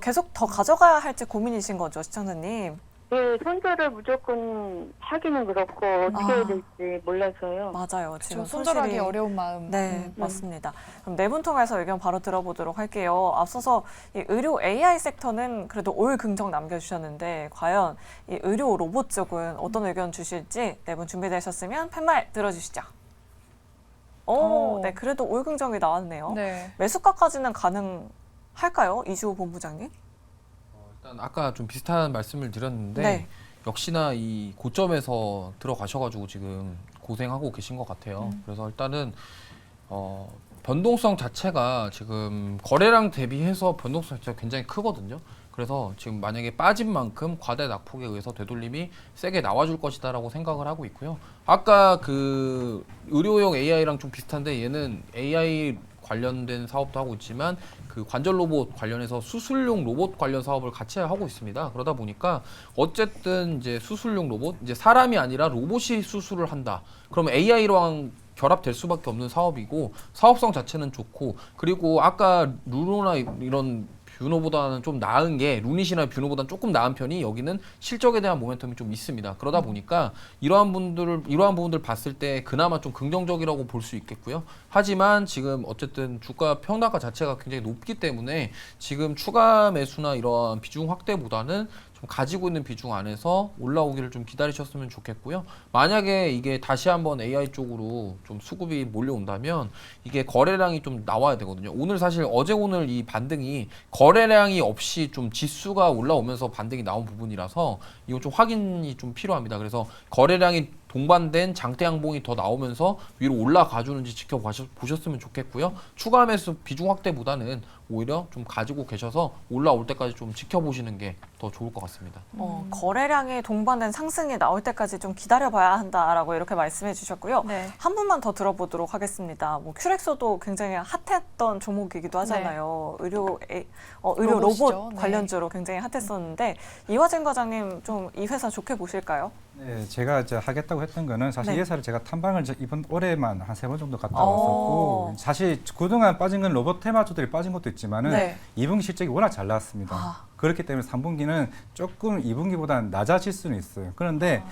계속 더 가져가야 할지 고민이신 거죠, 시청자님? 네, 손절을 무조건 하기는 그렇고 어떻게 해야 될지 몰라서요. 맞아요. 지금 손절하기 손실이- 어려운 마음. 네, 맞습니다. 그럼 네 분 통해서 의견 바로 들어보도록 할게요. 앞서서 이 의료 AI 섹터는 그래도 올 긍정 남겨주셨는데 과연 이 의료 로봇 쪽은 어떤 의견 주실지 네 분 준비되셨으면 팻말 들어주시죠. 네, 그래도 올 긍정이 나왔네요. 네. 매수가까지는 가능할까요, 이주호 본부장님? 일단 아까 좀 비슷한 말씀을 드렸는데 네. 역시나 이 고점에서 들어가셔가지고 지금 고생하고 계신 것 같아요. 그래서 일단은 변동성 자체가 지금 거래량 대비해서 변동성 자체가 굉장히 크거든요. 그래서 지금 만약에 빠진 만큼 과대 낙폭에 의해서 되돌림이 세게 나와줄 것이다라고 생각을 하고 있고요. 아까 그 의료용 AI랑 좀 비슷한데 얘는 AI 관련된 사업도 하고 있지만 그 관절 로봇 관련해서 수술용 로봇 관련 사업을 같이 하고 있습니다. 그러다 보니까 어쨌든 이제 수술용 로봇, 이제 사람이 아니라 로봇이 수술을 한다. 그러면 AI랑 결합될 수밖에 없는 사업이고 사업성 자체는 좋고 그리고 아까 루노나 이런 뷰노보다는 좀 나은 게 루닛이나 뷰노보다는 조금 나은 편이 여기는 실적에 대한 모멘텀이 좀 있습니다. 그러다 보니까 이러한 부분들 봤을 때 그나마 좀 긍정적이라고 볼 수 있겠고요. 하지만 지금 어쨌든 주가 평단가 자체가 굉장히 높기 때문에 지금 추가 매수나 이러한 비중 확대보다는 좀 가지고 있는 비중 안에서 올라오기를 좀 기다리셨으면 좋겠고요. 만약에 이게 다시 한번 AI 쪽으로 좀 수급이 몰려온다면 이게 거래량이 좀 나와야 되거든요. 오늘 사실 어제 오늘 이 반등이 거래량이 없이 좀 지수가 올라오면서 반등이 나온 부분이라서 이거 좀 확인이 좀 필요합니다. 그래서 거래량이 동반된 장대 양봉이 더 나오면서 위로 올라가 주는지 지켜보셨으면 좋겠고요. 추가 매수 비중 확대보다는 오히려 좀 가지고 계셔서 올라올 때까지 좀 지켜보시는 게 더 좋을 것 같습니다. 거래량이 동반된 상승이 나올 때까지 좀 기다려봐야 한다라고 이렇게 말씀해 주셨고요. 네. 한 분만 더 들어보도록 하겠습니다. 뭐 큐렉소도 굉장히 핫했던 종목이기도 하잖아요. 의료 로봇이죠. 로봇 네. 관련주로 굉장히 핫했었는데 이화진 과장님 좀 이 회사 좋게 보실까요? 네, 제가 이제 하겠다고 했던 거는 사실 네. 이 회사를 제가 탐방을 이번 올해만 한 3번 정도 갔다 오. 왔었고 사실 그동안 빠진 건 로봇 테마주들이 빠진 것도 있지만은 네. 2분기 실적이 워낙 잘 나왔습니다. 아. 그렇기 때문에 3분기는 조금 2분기보다는 낮아질 수는 있어요. 그런데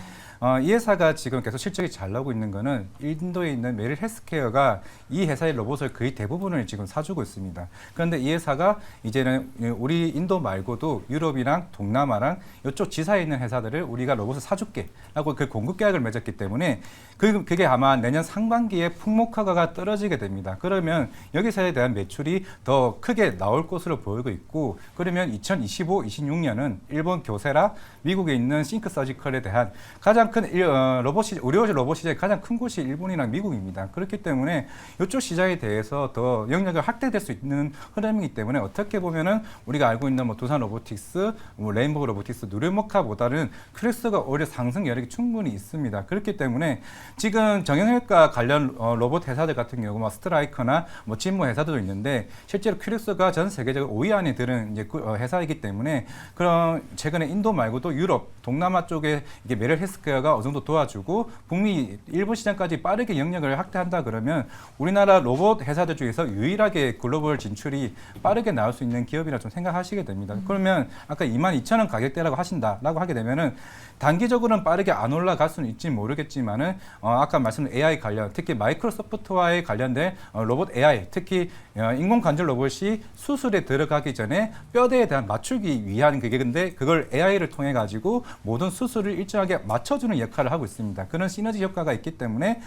이 회사가 지금 계속 실적이 잘 나오고 있는 거는 인도에 있는 메릴 헬스케어가 이 회사의 로봇을 거의 대부분을 지금 사주고 있습니다. 그런데 이 회사가 이제는 우리 인도 말고도 유럽이랑 동남아랑 이쪽 지사에 있는 회사들을 우리가 로봇을 사줄게 라고 그 공급 계약을 맺었기 때문에 그게 아마 내년 상반기에 품목화가 떨어지게 됩니다. 그러면 여기서에 대한 매출이 더 크게 나올 것으로 보이고 있고 그러면 2025, 26년은 일본 교세라 미국에 있는 싱크 서지컬에 대한 가장 큰 의료 로봇 시장의 가장 큰 곳이 일본이랑 미국입니다. 그렇기 때문에 이쪽 시장에 대해서 더 영역을 확대될 수 있는 흐름이기 때문에 어떻게 보면은 우리가 알고 있는 뭐 두산 로보틱스, 뭐 레인보우 로보틱스, 누르모카보다는 큐렉스가 오히려 상승 여력이 충분히 있습니다. 그렇기 때문에 지금 정형외과 관련 로봇 회사들 같은 경우 뭐 스트라이커나 뭐 진모 회사들도 있는데 실제로 큐렉스가 전 세계적으로 5위 안에 드는 이제 회사이기 때문에 그런 최근에 인도 말고도 유럽, 동남아 쪽에 이게 메릴 헬스케어가 어느 정도 도와주고 북미, 일본 시장까지 빠르게 영역을 확대한다 그러면 우리나라 로봇 회사들 중에서 유일하게 글로벌 진출이 빠르게 나올 수 있는 기업이라 좀 생각하시게 됩니다. 그러면 아까 22,000원 가격대라고 하신다라고 하게 되면은 단기적으로는 빠르게 안 올라갈 수는 있지 모르겠지만은 아까 말씀드린 AI 관련, 특히 마이크로소프트와의 관련된 로봇 AI, 특히 인공 관절 로봇이 수술에 들어가기 전에 뼈대에 대한 맞추기 위한 그게 근데 그걸 AI를 통해 가지고 모든 수술을 일정하게 맞춰주는 역할을 하고 있습니다. 그런 시너지 효과가 있기 때문에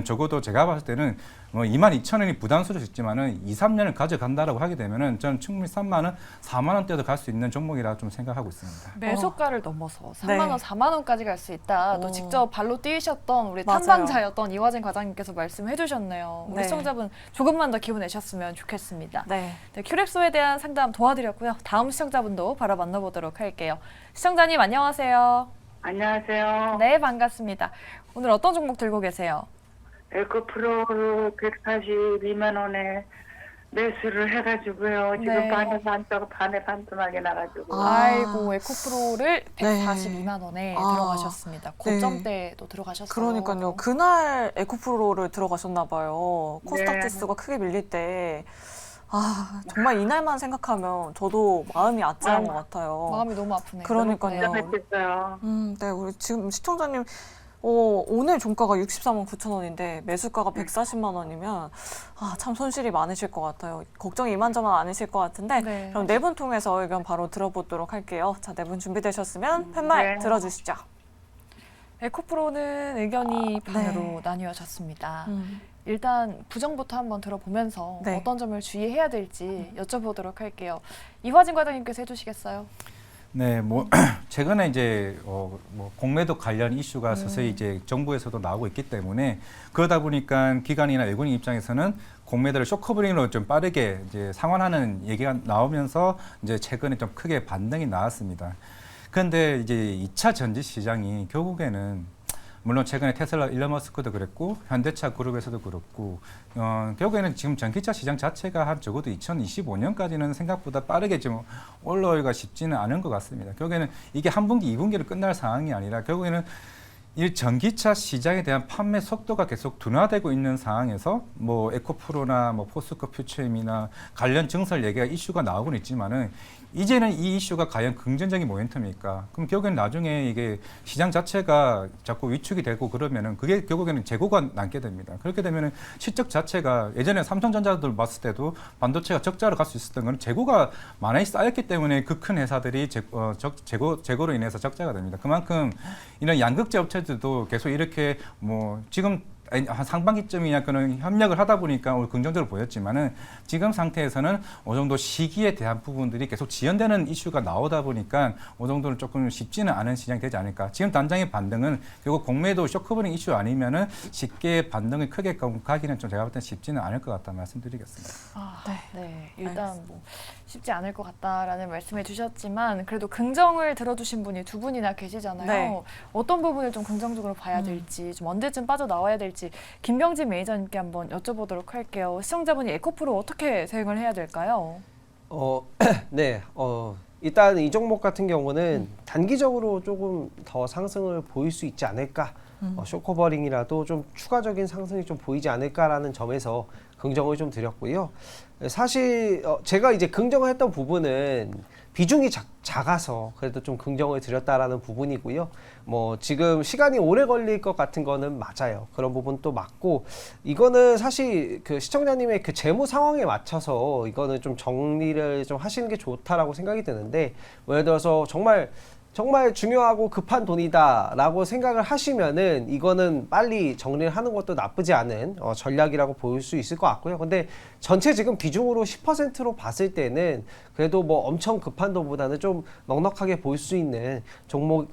적어도 제가 봤을 때는 22,000원이 부담스러울 수 있지만은 2, 3년을 가져간다라고 하게 되면은 저는 충분히 3만 원, 4만 원대도 갈 수 있는 종목이라 좀 생각하고 있습니다. 매수가를 넘어서 3만 네. 원, 4만 원까지 갈 수 있다. 또 오. 직접 발로 뛰셨던 우리 맞아요. 탐방자였던 이화진 과장님께서 말씀해 주셨네요. 우리 네. 시청자분 조금만 더 기분 내셨으면 좋겠습니다. 네. 네, 큐렉소에 대한 상담 도와드렸고요. 다음 시청자분도 바로 만나보도록 할게요. 시청자님 안녕하세요. 안녕하세요. 네, 반갑습니다. 오늘 어떤 종목 들고 계세요? 에코프로를 142만 원에 매수를 해가지고요. 지금 네. 반에 반토막이 나가지고. 아이고, 에코프로를 네. 142만 원에 아. 들어가셨습니다. 고점대도 들어가셨어요. 그러니까요. 그날 에코프로를 들어가셨나 봐요. 코스닥 네. 지수가 크게 밀릴 때. 아, 정말 이날만 생각하면 저도 마음이 아찔한 것 같아요. 마음이 너무 아프네요. 그러니까요. 했어요. 네, 우리 지금 시청자님 오늘 종가가 63만 9천 원인데 매수가가 140만 원이면 참 손실이 많으실 것 같아요. 걱정이 이만저만 않으실 것 같은데 네. 그럼 네 분 통해서 의견 바로 들어보도록 할게요. 자, 네 분 준비되셨으면 팻말 네. 들어주시죠. 에코프로는 의견이 반으로 나뉘어졌습니다. 일단 부정부터 한번 들어보면서 네. 어떤 점을 주의해야 될지 여쭤보도록 할게요. 이화진 과장님께서 해주시겠어요? 네, 뭐 최근에 이제 뭐 공매도 관련 이슈가 서서히 이제 정부에서도 나오고 있기 때문에 그러다 보니까 기관이나 외국인 입장에서는 공매도를 쇼커버링으로 좀 빠르게 이제 상환하는 얘기가 나오면서 이제 최근에 좀 크게 반등이 나왔습니다. 그런데 이제 2차 전지 시장이 결국에는 물론 최근에 테슬라 일론 머스크도 그랬고 현대차 그룹에서도 그렇고 결국에는 지금 전기차 시장 자체가 한 적어도 2025년까지는 생각보다 빠르게 좀 올라오기가 쉽지는 않은 것 같습니다. 결국에는 이게 한 분기, 2분기로 끝날 상황이 아니라 결국에는 이 전기차 시장에 대한 판매 속도가 계속 둔화되고 있는 상황에서 뭐 에코프로나 뭐 포스코 퓨처엠이나 관련 증설 얘기가 이슈가 나오고는 있지만은 이제는 이 이슈가 과연 긍정적인 모멘텀일까? 그럼 결국에는 나중에 이게 시장 자체가 자꾸 위축이 되고 그러면은 그게 결국에는 재고가 남게 됩니다. 그렇게 되면은 실적 자체가 예전에 삼성전자들 봤을 때도 반도체가 적자로 갈 수 있었던 건 재고가 많이 쌓였기 때문에 그 큰 회사들이 재고로 인해서 적자가 됩니다. 그만큼 이런 양극재 업체들도 계속 이렇게 뭐 지금 한 상반기쯤이야 그는 협력을 하다 보니까 오늘 긍정적으로 보였지만은 지금 상태에서는 어느 정도 시기에 대한 부분들이 계속 지연되는 이슈가 나오다 보니까 어느 정도는 조금 쉽지는 않은 시장이 되지 않을까. 지금 단장의 반등은 결국 공매도 쇼크버링 이슈 아니면은 쉽게 반등을 크게 가기는 좀 제가 볼 땐 쉽지는 않을 것 같다 말씀드리겠습니다. 네, 일단 뭐 쉽지 않을 것 같다라는 말씀해 주셨지만 그래도 긍정을 들어주신 분이 두 분이나 계시잖아요. 네. 어떤 부분을 좀 긍정적으로 봐야 될지, 좀 언제쯤 빠져나와야 될지 김병진 매니저님께 한번 여쭤보도록 할게요. 시청자분이 에코프로 어떻게 대응을 해야 될까요? 네, 일단 이 종목 같은 경우는 단기적으로 조금 더 상승을 보일 수 있지 않을까. 쇼커버링이라도 좀 추가적인 상승이 좀 보이지 않을까라는 점에서 긍정을 좀 드렸고요. 사실 제가 이제 긍정을 했던 부분은 비중이 작아서 그래도 좀 긍정을 드렸다라는 부분이고요. 뭐 지금 시간이 오래 걸릴 것 같은 거는 맞아요. 그런 부분도 맞고 이거는 사실 그 시청자님의 그 재무 상황에 맞춰서 이거는 좀 정리를 좀 하시는 게 좋다라고 생각이 드는데 예를 들어서 정말 중요하고 급한 돈이다라고 생각을 하시면은 이거는 빨리 정리를 하는 것도 나쁘지 않은 전략이라고 볼 수 있을 것 같고요. 근데 전체 지금 비중으로 10%로 봤을 때는 그래도 뭐 엄청 급한 돈보다는 좀 넉넉하게 볼 수 있는 종목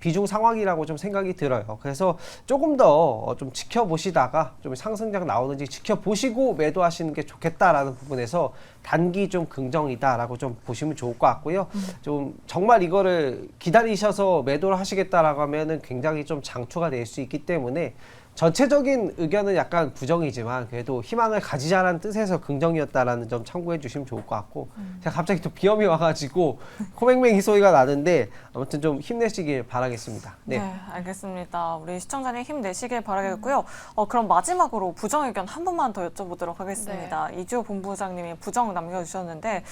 비중 상황이라고 좀 생각이 들어요. 그래서 조금 더 좀 지켜보시다가 좀 상승장 나오는지 지켜보시고 매도하시는 게 좋겠다라는 부분에서 단기 좀 긍정이다라고 좀 보시면 좋을 것 같고요. 좀 정말 이거를 기다리셔서 매도를 하시겠다라고 하면은 굉장히 좀 장투가 될 수 있기 때문에 전체적인 의견은 약간 부정이지만 그래도 희망을 가지자라는 뜻에서 긍정이었다라는 점 참고해 주시면 좋을 것 같고 제가 갑자기 또 비염이 와가지고 코맹맹이 소리가 나는데 아무튼 좀 힘내시길 바라겠습니다. 네, 알겠습니다. 우리 시청자님 힘내시길 바라겠고요. 그럼 마지막으로 부정 의견 한 번만 더 여쭤보도록 하겠습니다. 이주호 본부장님이 부정 남겨주셨는데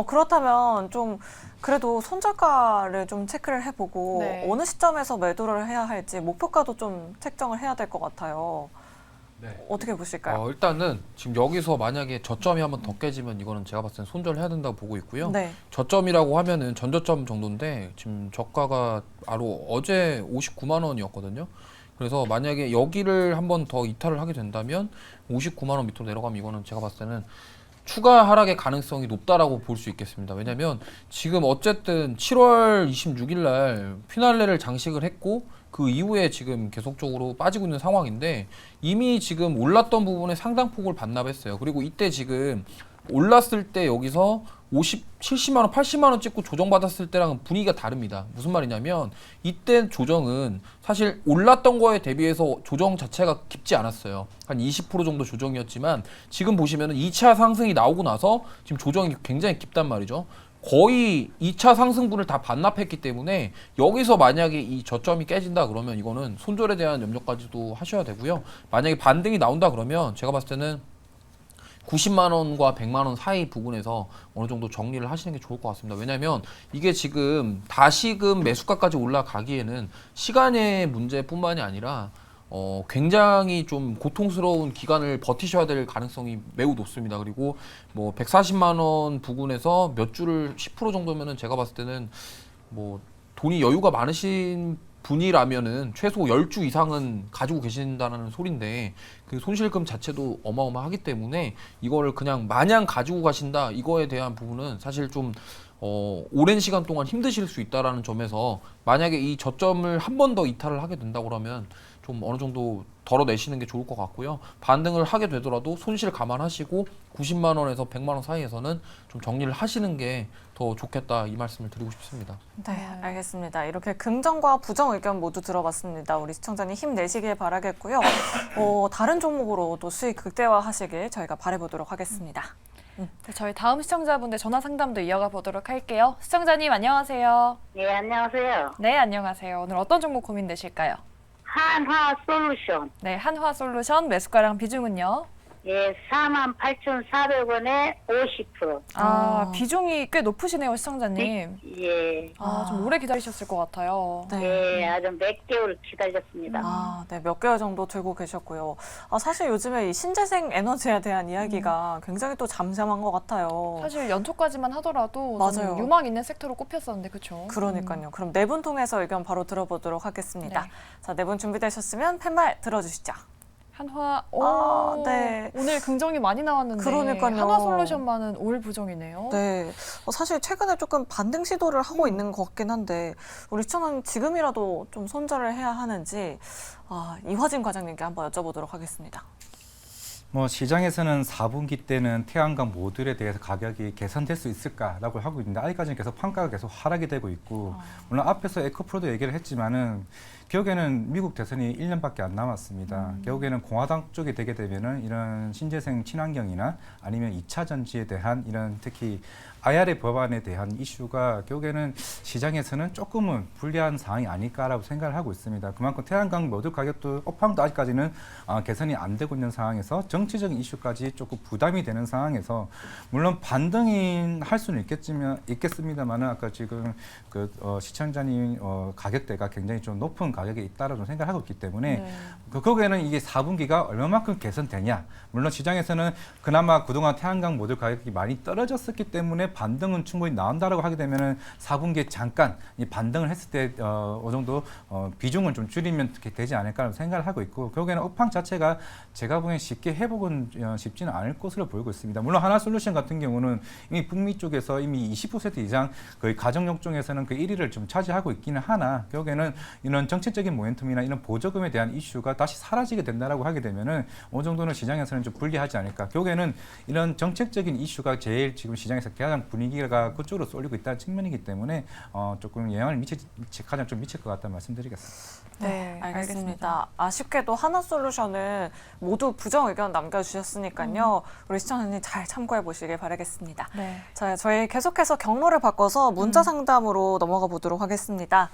그렇다면 좀 그래도 손절가를 좀 체크를 해보고 어느 시점에서 매도를 해야 할지 목표가도 좀 책정을 해야 될 것 같아요. 어떻게 보실까요? 일단은 지금 여기서 만약에 저점이 한번 더 깨지면 이거는 제가 봤을 때 손절해야 된다고 보고 있고요. 저점이라고 하면은 전저점 정도인데 지금 저가가 바로 어제 59만 원이었거든요. 그래서 만약에 여기를 한번 더 이탈을 하게 된다면 59만 원 밑으로 내려가면 이거는 제가 봤을 때는 추가 하락의 가능성이 높다라고 볼 수 있겠습니다. 왜냐하면 지금 어쨌든 7월 26일 날 피날레를 장식을 했고 그 이후에 지금 계속적으로 빠지고 있는 상황인데 이미 지금 올랐던 부분에 상당폭을 반납했어요. 그리고 이때 지금 올랐을 때 여기서 70만 원, 80만 원 찍고 조정받았을 때랑은 분위기가 다릅니다. 무슨 말이냐면 이때 조정은 사실 올랐던 거에 대비해서 조정 자체가 깊지 않았어요. 한 20% 정도 조정이었지만 지금 보시면은 2차 상승이 나오고 나서 지금 조정이 굉장히 깊단 말이죠. 거의 2차 상승분을 다 반납했기 때문에 여기서 만약에 이 저점이 깨진다 그러면 이거는 손절에 대한 염려까지도 하셔야 되고요. 만약에 반등이 나온다 그러면 제가 봤을 때는 90만 원과 100만 원 사이 부분에서 어느 정도 정리를 하시는 게 좋을 것 같습니다. 왜냐하면 이게 지금 다시금 매수가까지 올라가기에는 시간의 문제뿐만이 아니라 굉장히 좀 고통스러운 기간을 버티셔야 될 가능성이 매우 높습니다. 그리고 뭐 140만 원 부근에서 몇 주를 10% 정도면은 제가 봤을 때는 뭐 돈이 여유가 많으신 분이라면은 최소 10주 이상은 가지고 계신다는 소린데 그 손실금 자체도 어마어마하기 때문에 이거를 그냥 마냥 가지고 가신다 이거에 대한 부분은 사실 좀 오랜 시간 동안 힘드실 수 있다라는 점에서 만약에 이 저점을 한 번 더 이탈을 하게 된다고 하면 좀 어느 정도 덜어내시는 게 좋을 것 같고요. 반등을 하게 되더라도 손실 감안하시고 90만 원에서 100만 원 사이에서는 좀 정리를 하시는 게 더 좋겠다 이 말씀을 드리고 싶습니다. 네, 알겠습니다. 이렇게 긍정과 부정 의견 모두 들어봤습니다. 우리 시청자님 힘내시길 바라겠고요. 다른 종목으로도 수익 극대화하시길 저희가 바라보도록 하겠습니다. 네, 저희 다음 시청자분들 전화 상담도 이어가 보도록 할게요. 시청자님 안녕하세요. 네, 안녕하세요. 네, 안녕하세요. 오늘 어떤 종목 고민되실까요? 한화솔루션. 네, 한화솔루션 매수가랑 비중은요? 예, 48,400원에 50%. 비중이 꽤 높으시네요, 시청자님. 예. 좀 오래 기다리셨을 것 같아요. 예, 아주 몇 개월 기다렸습니다. 네, 몇 개월 정도 들고 계셨고요. 사실 요즘에 이 신재생 에너지에 대한 이야기가 굉장히 또 잠잠한 것 같아요. 사실 연초까지만 하더라도 맞아요. 좀 유망 있는 섹터로 꼽혔었는데 그렇죠? 그러니까요. 그럼 네 분 통해서 의견 바로 들어보도록 하겠습니다. 네. 자, 네 분 준비되셨으면 팻말 들어주시죠. 한화, 네. 오늘 긍정이 많이 나왔는데 그러니까요. 한화솔루션만은 올 부정이네요. 네, 사실 최근에 조금 반등 시도를 하고 있는 것 같긴 한데 우리 시청자님 지금이라도 좀 손절을 해야 하는지 이화진 과장님께 한번 여쭤보도록 하겠습니다. 뭐 시장에서는 4분기 때는 태양광 모듈에 대해서 가격이 개선될 수 있을까라고 하고 있는데 아직까지는 계속 판가가 계속 하락이 되고 있고 물론 앞에서 에코프로도 얘기를 했지만은 결국에는 미국 대선이 1년밖에 안 남았습니다. 결국에는 공화당 쪽이 되게 되면은 이런 신재생 친환경이나 아니면 2차 전지에 대한 이런 특히 IRA 법안에 대한 이슈가 결국에는 시장에서는 조금은 불리한 상황이 아닐까라고 생각을 하고 있습니다. 그만큼 태양광 모듈 가격도 업황도 아직까지는 개선이 안 되고 있는 상황에서 정치적인 이슈까지 조금 부담이 되는 상황에서 물론 반등이 할 수는 있겠습니다만은 아까 지금 시청자님 가격대가 굉장히 좀 높은 가격에 있다라고 생각하고 있기 때문에 거기에는 이게 4분기가 얼마만큼 개선되냐. 물론 시장에서는 그나마 그동안 태양광 모듈 가격이 많이 떨어졌었기 때문에 반등은 충분히 나온다라고 하게 되면은 4분기에 잠깐 이 반등을 했을 때 어느 정도 비중을 좀 줄이면 되지 않을까라는 생각을 하고 있고 결국에는 업황 자체가 제가 보기엔 쉽게 회복은 쉽지는 않을 것으로 보이고 있습니다. 물론 하나솔루션 같은 경우는 이미 북미 쪽에서 이미 20% 이상 거의 가정용 쪽에서는 그 1위를 좀 차지하고 있기는 하나 결국에는 이런 정책적인 모멘텀이나 이런 보조금에 대한 이슈가 다시 사라지게 된다라고 하게 되면은 어느 정도는 시장에서는 좀 불리하지 않을까. 결국에는 이런 정책적인 이슈가 제일 지금 시장에서 가장 분위기가 그쪽으로 쏠리고 있다는 측면이기 때문에 조금 영향을 가장 좀 미칠 것 같다는 말씀드리겠습니다. 네, 알겠습니다. 아쉽게도 하나솔루션은 모두 부정 의견 남겨주셨으니까요. 우리 시청자님 잘 참고해 보시길 바라겠습니다. 네. 자, 저희 계속해서 경로를 바꿔서 문자 상담으로 넘어가 보도록 하겠습니다.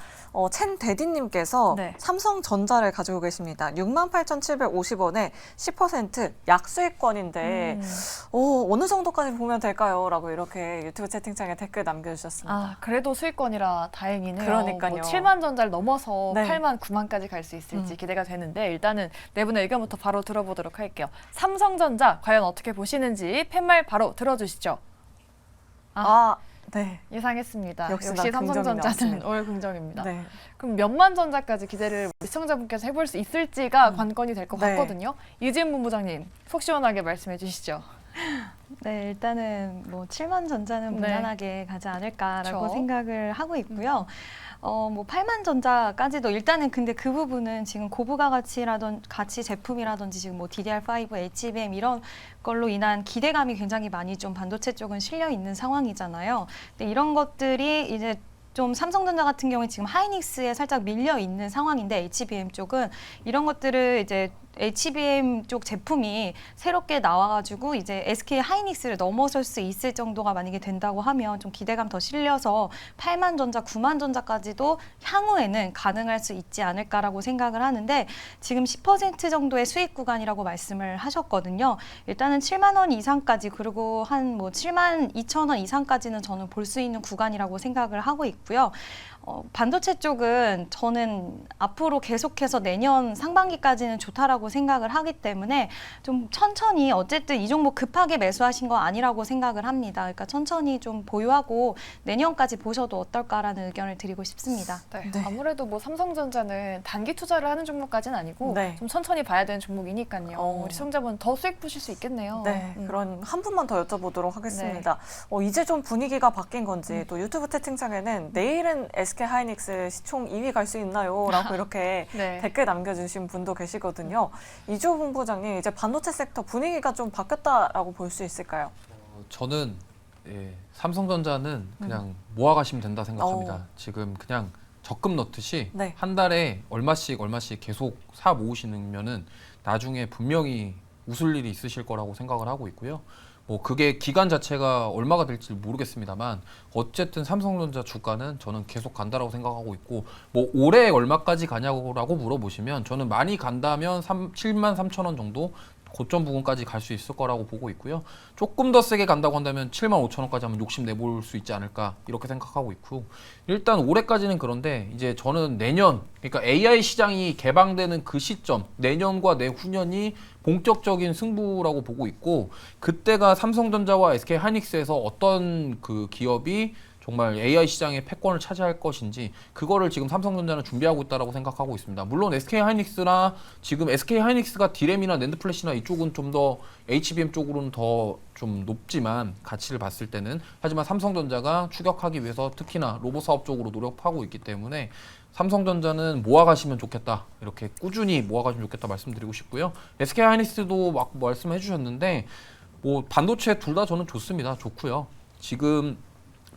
첸데디님께서 네. 삼성전자를 가지고 계십니다. 68,750원에 10% 약수익권인데 어느 정도까지 보면 될까요? 라고 이렇게 유튜브 채팅창에 댓글 남겨주셨습니다. 그래도 수익권이라 다행이네요. 그러니까요. 뭐 7만 전자를 넘어서 네. 8만, 9만까지 갈 수 있을지 기대가 되는데 일단은 네 분의 의견부터 바로 들어보도록 할게요. 삼성전자 과연 어떻게 보시는지 팻말 바로 들어주시죠. 네. 예상했습니다. 역시 역시 긍정이 삼성전자는 나왔습니다. 올 긍정입니다. 네. 그럼 몇만 전자까지 기대를 우리 시청자분께서 해볼 수 있을지가 관건이 될 것 네. 같거든요. 이지은 본부장님 속 시원하게 말씀해 주시죠. 네, 일단은 뭐 7만 전자는 네. 무난하게 가지 않을까라고 그렇죠. 생각을 하고 있고요. 뭐 8만 전자까지도 일단은 근데 그 부분은 지금 고부가 가치 제품이라든지 지금 뭐 DDR5, HBM 이런 걸로 인한 기대감이 굉장히 많이 좀 반도체 쪽은 실려 있는 상황이잖아요. 근데 이런 것들이 이제 좀 삼성전자 같은 경우에 지금 하이닉스에 살짝 밀려 있는 상황인데 HBM 쪽은 이런 것들을 이제 HBM 쪽 제품이 새롭게 나와가지고 이제 SK 하이닉스를 넘어설 수 있을 정도가 만약에 된다고 하면 좀 기대감 더 실려서 8만 전자, 9만 전자까지도 향후에는 가능할 수 있지 않을까라고 생각을 하는데 지금 10% 정도의 수익 구간이라고 말씀을 하셨거든요. 일단은 7만 원 이상까지 그리고 한 뭐 7만 2천 원 이상까지는 저는 볼 수 있는 구간이라고 생각을 하고 있고요. 반도체 쪽은 저는 앞으로 계속해서 내년 상반기까지는 좋다라고 생각을 하기 때문에 좀 천천히 어쨌든 이 종목 급하게 매수하신 거 아니라고 생각을 합니다. 그러니까 천천히 좀 보유하고 내년까지 보셔도 어떨까라는 의견을 드리고 싶습니다. 네. 네. 아무래도 뭐 삼성전자는 단기 투자를 하는 종목까지는 아니고 네. 좀 천천히 봐야 되는 종목이니까요. 우리 시청자분 더 수익 보실 수 있겠네요. 네, 그런 한 분만 더 여쭤보도록 하겠습니다. 이제 좀 분위기가 바뀐 건지 또 유튜브 채팅창에는 내일은 SK 하이닉스 시총 2위 갈 수 있나요? 라고 이렇게 네. 댓글 남겨주신 분도 계시거든요. 이주호 본부장님, 이제 반도체 섹터 분위기가 좀 바뀌었다라고 볼 수 있을까요? 저는 삼성전자는 그냥 모아가시면 된다 생각합니다. 어. 지금 그냥 적금 넣듯이 네. 한 달에 얼마씩 계속 사 모으시면은 나중에 분명히 웃을 일이 있으실 거라고 생각을 하고 있고요. 뭐 그게 기간 자체가 얼마가 될지 모르겠습니다만 어쨌든 삼성전자 주가는 저는 계속 간다라고 생각하고 있고 뭐 올해 얼마까지 가냐고라고 물어보시면 저는 많이 간다면 7만 3천 원 정도 고점 부근까지 갈 수 있을 거라고 보고 있고요. 조금 더 세게 간다고 한다면 7만 5천 원까지 한번 욕심 내볼 수 있지 않을까 이렇게 생각하고 있고 일단 올해까지는 그런데 이제 저는 내년 그러니까 AI 시장이 개방되는 그 시점 내년과 내후년이 본격적인 승부라고 보고 있고 그때가 삼성전자와 SK하이닉스에서 어떤 그 기업이 정말 AI 시장의 패권을 차지할 것인지 그거를 지금 삼성전자는 준비하고 있다고 생각하고 있습니다. 물론 SK하이닉스나 지금 SK하이닉스가 디램이나 낸드플래시나 이쪽은 좀 더 HBM 쪽으로는 더 좀 높지만 가치를 봤을 때는 하지만 삼성전자가 추격하기 위해서 특히나 로봇 사업 쪽으로 노력하고 있기 때문에 삼성전자는 모아가시면 좋겠다 이렇게 꾸준히 모아가시면 좋겠다 말씀드리고 싶고요. SK하이닉스도 막 말씀해 주셨는데 뭐 반도체 둘 다 저는 좋습니다. 좋고요. 지금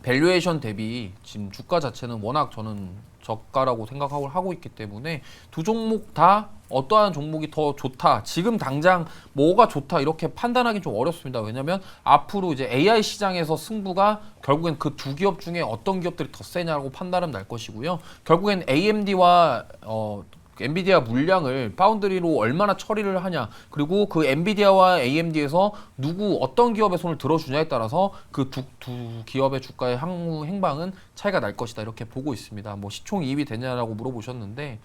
밸류에이션 대비 지금 주가 자체는 워낙 저는 저가라고 생각하고 하고 있기 때문에 두 종목 다 어떠한 종목이 더 좋다. 지금 당장 뭐가 좋다 이렇게 판단하기 좀 어렵습니다. 왜냐하면 앞으로 이제 AI 시장에서 승부가 결국엔 그 두 기업 중에 어떤 기업들이 더 세냐고 판단은 날 것이고요. 결국엔 AMD와 엔비디아 물량을 파운드리로 얼마나 처리를 하냐 그리고 그 엔비디아와 AMD에서 누구 어떤 기업의 손을 들어주냐에 따라서 그 두 기업의 주가의 향후 행방은 차이가 날 것이다 이렇게 보고 있습니다. 뭐 시총 이입이 되냐라고 물어보셨는데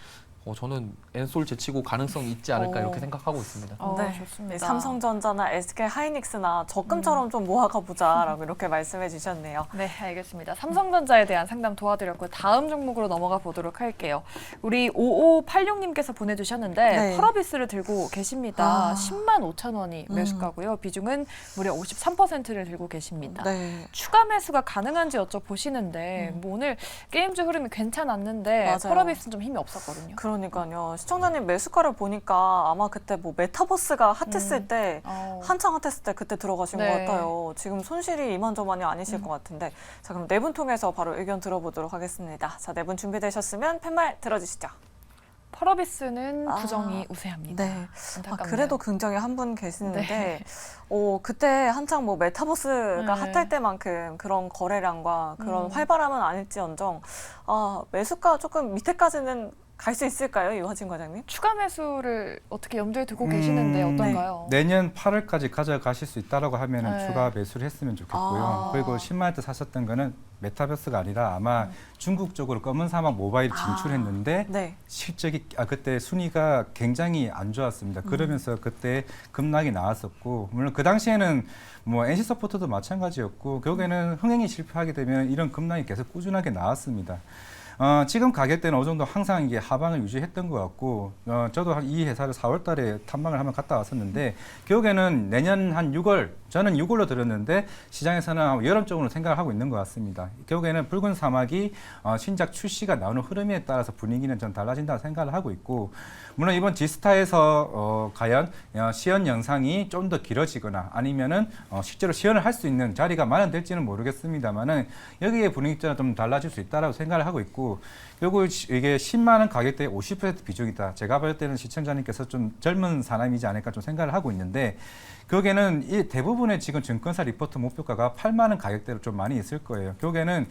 저는 엔솔 제치고 가능성이 있지 않을까 이렇게 생각하고 있습니다. 좋습니다. 삼성전자나 SK하이닉스나 적금처럼 좀 모아가 보자라고 이렇게 말씀해 주셨네요. 네, 알겠습니다. 삼성전자에 대한 상담 도와드렸고 다음 종목으로 넘어가 보도록 할게요. 우리 5586님께서 보내주셨는데 네. 펄어비스를 들고 계십니다. 아. 10만 5천 원이 매수가고요. 비중은 무려 53%를 들고 계십니다. 네. 추가 매수가 가능한지 여쭤보시는데 뭐 오늘 게임주 흐름이 괜찮았는데 맞아요. 펄어비스는 좀 힘이 없었거든요. 그러니까요. 시청자님 매수가를 보니까 아마 그때 뭐 메타버스가 핫했을 때 한창 핫했을 때 그때 들어가신 네. 것 같아요. 지금 손실이 이만저만이 아니실 것 같은데 자 그럼 네 분 통해서 바로 의견 들어보도록 하겠습니다. 자, 네 분 준비되셨으면 팻말 들어주시죠. 펄어비스는 아. 부정이 우세합니다. 네. 안타깝네요. 그래도 긍정이 한 분 계시는데 네. 그때 한창 뭐 메타버스가 네. 핫할 때만큼 그런 거래량과 그런 음. 활발함은 아닐지언정 매수가 조금 밑에까지는 갈 수 있을까요, 이화진 과장님? 추가 매수를 어떻게 염두에 두고 계시는데 어떤가요? 내년 8월까지 가져가실 수 있다라고 하면은 네. 추가 매수를 했으면 좋겠고요. 아. 그리고 10만 원대 사셨던 거는 메타버스가 아니라 아마 중국 쪽으로 검은 사막 모바일 진출했는데 네. 실적이 그때 순위가 굉장히 안 좋았습니다. 그러면서 그때 급락이 나왔었고 물론 그 당시에는 뭐 NC 서포트도 마찬가지였고 결국에는 흥행이 실패하게 되면 이런 급락이 계속 꾸준하게 나왔습니다. 지금 가격대는 어느 정도 항상 이게 하방을 유지했던 것 같고, 저도 이 회사를 4월 달에 탐방을 한번 갔다 왔었는데, 결국에는 내년 한 6월, 저는 6월로 들었는데, 시장에서는 여름 쪽으로 생각을 하고 있는 것 같습니다. 결국에는 붉은 사막이 신작 출시가 나오는 흐름에 따라서 분위기는 좀 달라진다고 생각을 하고 있고, 물론 이번 지스타에서 과연 시연 영상이 좀 더 길어지거나 아니면은 실제로 시연을 할 수 있는 자리가 마련될지는 모르겠습니다만은 여기에 분위기가 좀 달라질 수 있다라고 생각을 하고 있고 결국 이게 10만 원 가격대의 50% 비중이다. 제가 볼 때는 시청자님께서 좀 젊은 사람이지 않을까 좀 생각을 하고 있는데 결국에는 이 대부분의 지금 증권사 리포트 목표가가 8만 원 가격대로 좀 많이 있을 거예요. 결국에는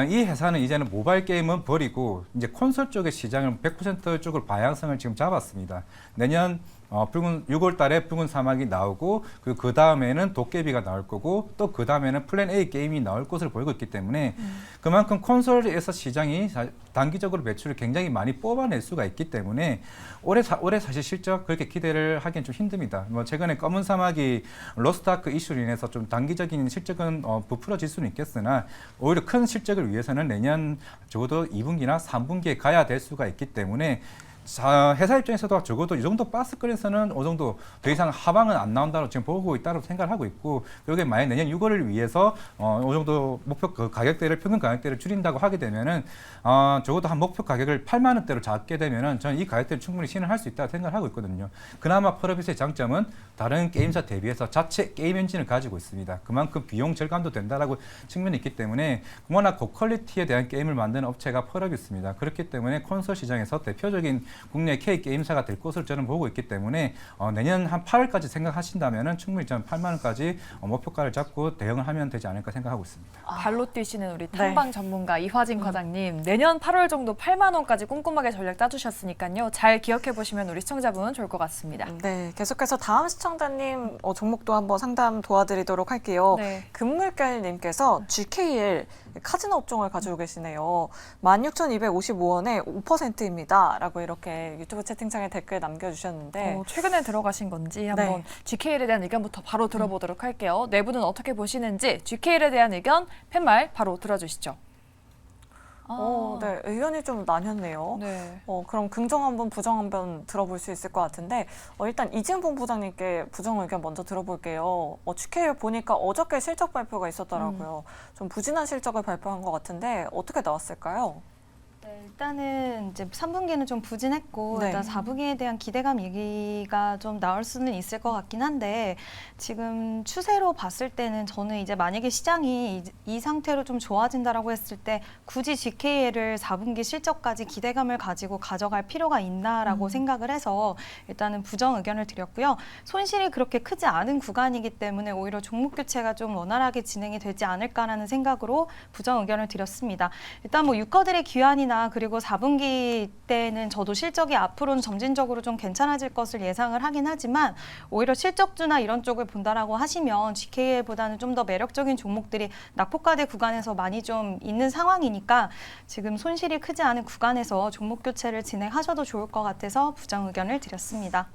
이 회사는 이제는 모바일 게임은 버리고 이제 콘솔 쪽의 시장을 100% 쪽으로 방향성을 지금 잡았습니다. 내년 6월 달에 붉은 사막이 나오고 그 다음에는 도깨비가 나올 거고 또 그 다음에는 플랜 A 게임이 나올 것으로 보이고 있기 때문에 그만큼 콘솔에서 시장이 단기적으로 매출을 굉장히 많이 뽑아낼 수가 있기 때문에 올해 사실 실적 그렇게 기대를 하기엔 좀 힘듭니다. 뭐 최근에 검은 사막이 로스트아크 이슈로 인해서 좀 단기적인 실적은 부풀어질 수는 있겠으나 오히려 큰 실적을 위해서는 내년 적어도 2분기나 3분기에 가야 될 수가 있기 때문에 회사 입장에서도 적어도 이 정도 박스권에서는 어느 정도 더 이상 하방은 안 나온다고 지금 보고 있다고 생각을 하고 있고 여기에 만약 내년 6월을 위해서 어느 정도 목표 가격대를 평균 가격대를 줄인다고 하게 되면은 적어도 한 목표 가격을 8만 원대로 잡게 되면은 저는 이 가격대를 충분히 신을 할 수 있다고 생각을 하고 있거든요. 그나마 펄어비스의 장점은 다른 게임사 대비해서 자체 게임 엔진을 가지고 있습니다. 그만큼 비용 절감도 된다라고 측면이 있기 때문에 워낙 고퀄리티에 대한 게임을 만드는 업체가 펄어비스입니다. 그렇기 때문에 콘솔 시장에서 대표적인 국내 K 게임사가 될 것으로 저는 보고 있기 때문에 내년 한 8월까지 생각하신다면은 충분히 저는 8만 원까지 목표가를 잡고 대응을 하면 되지 않을까 생각하고 있습니다. 발로 뛰시는 우리 네. 탐방 전문가 이화진 과장님, 내년 8월 정도 8만 원까지 꼼꼼하게 전략 짜주셨으니까요. 잘 기억해 보시면 우리 시청자분 좋을 것 같습니다. 네, 계속해서 다음 시청자님 종목도 한번 상담 도와드리도록 할게요. 네. 금물결님께서 GKL 카지노 업종을 가지고 계시네요. 16,255원에 5%입니다. 라고 이렇게 유튜브 채팅창에 댓글 남겨주셨는데 최근에 들어가신 건지 한번 네. GKL에 대한 의견부터 바로 들어보도록 할게요. 내부는 어떻게 보시는지 GKL에 대한 의견 팻말 바로 들어주시죠. 네, 의견이 좀 나뉘었네요. 네. 그럼 긍정 한 번, 부정 한 번 들어볼 수 있을 것 같은데 일단 이지은 본부장님께 부정 의견 먼저 들어볼게요. GKL 보니까 어저께 실적 발표가 있었더라고요. 좀 부진한 실적을 발표한 것 같은데 어떻게 나왔을까요? 네, 일단은 이제 3분기는 좀 부진했고 네. 일단 4분기에 대한 기대감 얘기가 좀 나올 수는 있을 것 같긴 한데 지금 추세로 봤을 때는 저는 이제 만약에 시장이 이 상태로 좀 좋아진다라고 했을 때 굳이 GKL을 4분기 실적까지 기대감을 가지고 가져갈 필요가 있나라고 생각을 해서 일단은 부정 의견을 드렸고요. 손실이 그렇게 크지 않은 구간이기 때문에 오히려 종목 교체가 좀 원활하게 진행이 되지 않을까라는 생각으로 부정 의견을 드렸습니다. 일단 뭐 유커들의 귀환이나 그리고 4분기 때는 저도 실적이 앞으로는 점진적으로 좀 괜찮아질 것을 예상을 하긴 하지만 오히려 실적주나 이런 쪽을 본다라고 하시면 GKL보다는 좀 더 매력적인 종목들이 낙폭과대 구간에서 많이 좀 있는 상황이니까 지금 손실이 크지 않은 구간에서 종목 교체를 진행하셔도 좋을 것 같아서 부정 의견을 드렸습니다.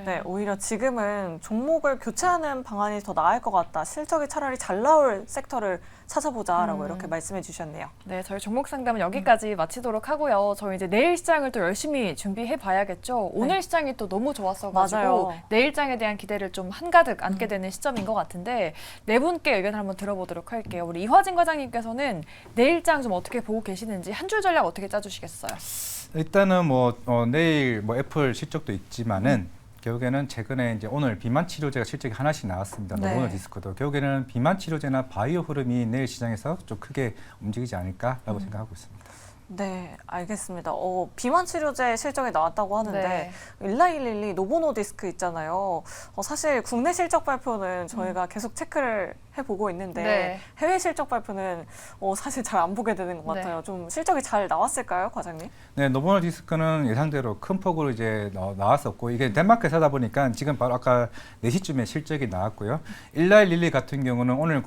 네, 오히려 지금은 종목을 교체하는 방안이 더 나을 것 같다. 실적이 차라리 잘 나올 섹터를 찾아보자라고 이렇게 말씀해 주셨네요. 네, 저희 종목 상담은 여기까지 마치도록 하고요. 저희 이제 내일 시장을 또 열심히 준비해 봐야겠죠. 오늘 시장이 또 너무 좋았어가지고 맞아요. 내일장에 대한 기대를 좀 한가득 안게 되는 시점인 것 같은데 네 분께 의견을 한번 들어보도록 할게요. 우리 이화진 과장님께서는 내일장 좀 어떻게 보고 계시는지 한 줄 전략 어떻게 짜주시겠어요? 일단은 내일 애플 실적도 있지만은 결국에는 최근에 이제 오늘 비만 치료제가 실적이 하나씩 나왔습니다. 네. 노보노 디스크도 결국에는 비만 치료제나 바이오 흐름이 내일 시장에서 좀 크게 움직이지 않을까라고 생각하고 있습니다. 네, 알겠습니다. 비만 치료제 실적이 나왔다고 하는데 네. 1111 노보노디스크 있잖아요. 사실 국내 실적 발표는 저희가 계속 체크를 해보고 있는데 네. 해외 실적 발표는 사실 잘 안 보게 되는 것 네. 같아요. 좀 실적이 잘 나왔을까요, 과장님? 네, 노보노 디스크는 예상대로 큰 폭으로 이제 나왔었고 이게 덴마크 회사다 보니까 지금 바로 아까 4시쯤에 실적이 나왔고요. 1111 같은 경우는 오늘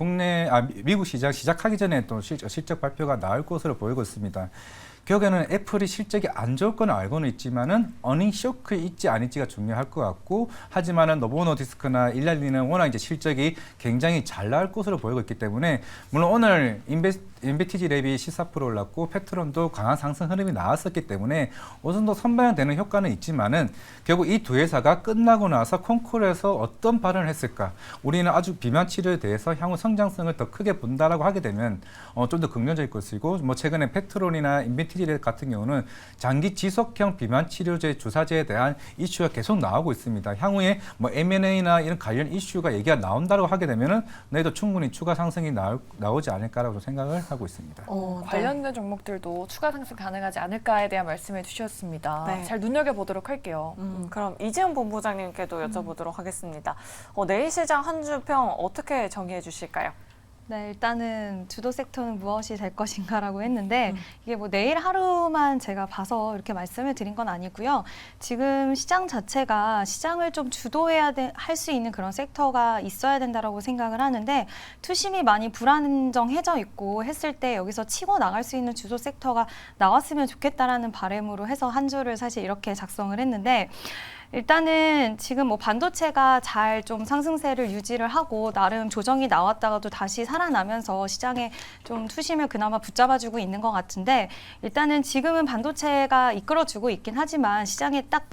미국 시장 시작하기 전에 또 실적 발표가 나올 것으로 보이고 있습니다. 결국에는 애플이 실적이 안 좋을 건 알고는 있지만은 어닝 쇼크 있지 않을지가 중요할 것 같고 하지만은 노보노 디스크나 1111는 워낙 이제 실적이 굉장히 잘 나올 것으로 보이고 있기 때문에 물론 오늘 인베티지 랩이 14% 올랐고 페트론도 강한 상승 흐름이 나왔었기 때문에 어느 정도 선반영되는 효과는 있지만은 결국 이 두 회사가 끝나고 나서 콩쿠르에서 어떤 발언을 했을까? 우리는 아주 비만 치료에 대해서 향후 성장성을 더 크게 본다라고 하게 되면 좀 더 긍정적일 것이고 최근에 페트론이나 인베티지 랩 같은 경우는 장기 지속형 비만 치료제 주사제에 대한 이슈가 계속 나오고 있습니다. 향후에 M&A나 이런 관련 이슈가 얘기가 나온다고 하게 되면은 내일도 충분히 추가 상승이 나오지 않을까라고 생각을 하고 있습니다. 관련된 종목들도 추가 상승 가능하지 않을까에 대한 말씀해 주셨습니다. 네. 잘 눈여겨보도록 할게요. 그럼 이지은 본부장님께도 여쭤보도록 하겠습니다. 내일 시장 한 주 평 어떻게 정리해 주실까요? 네, 일단은 주도 sek터는 무엇이 될 것인가라고 했는데 이게 뭐 내일 하루만 제가 봐서 이렇게 말씀을 드린 건 아니고요. 지금 시장 자체가 시장을 좀 주도해야 할 수 있는 그런 섹터가 있어야 된다라고 생각을 하는데 투심이 많이 불안정해져 있고 했을 때 여기서 치고 나갈 수 있는 주도 섹터가 나왔으면 좋겠다라는 바람으로 해서 한 주를 사실 이렇게 작성을 했는데 일단은 지금 뭐 반도체가 잘 좀 상승세를 유지를 하고 나름 조정이 나왔다가도 다시 살아나면서 시장에 좀 투심을 그나마 붙잡아주고 있는 것 같은데 일단은 지금은 반도체가 이끌어주고 있긴 하지만 시장에 딱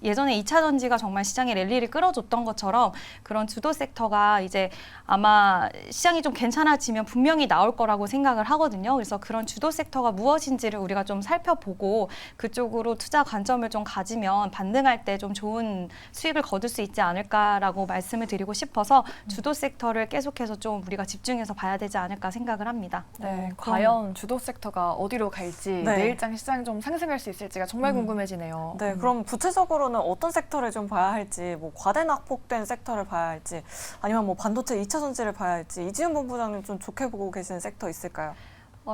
예전에 2차 전지가 정말 시장의 랠리를 끌어줬던 것처럼 그런 주도 섹터가 이제 아마 시장이 좀 괜찮아지면 분명히 나올 거라고 생각을 하거든요. 그래서 그런 주도 섹터가 무엇인지를 우리가 좀 살펴보고 그쪽으로 투자 관점을 좀 가지면 반등할 때 좀 좋은 수익을 거둘 수 있지 않을까라고 말씀을 드리고 싶어서 주도 섹터를 계속해서 좀 우리가 집중해서 봐야 되지 않을까 생각을 합니다. 네, 그럼- 과연 주도 섹터가 어디로 갈지 네. 내일장 시장 좀 상승할 수 있을지가 정말 궁금해지네요. 네, 그럼 구체적으로는 어떤 섹터를 좀 봐야 할지, 뭐 과대 낙폭된 섹터를 봐야 할지, 아니면 뭐 반도체 2차 전지를 봐야 할지, 이지은 본부장님 좀 좋게 보고 계시는 섹터 있을까요?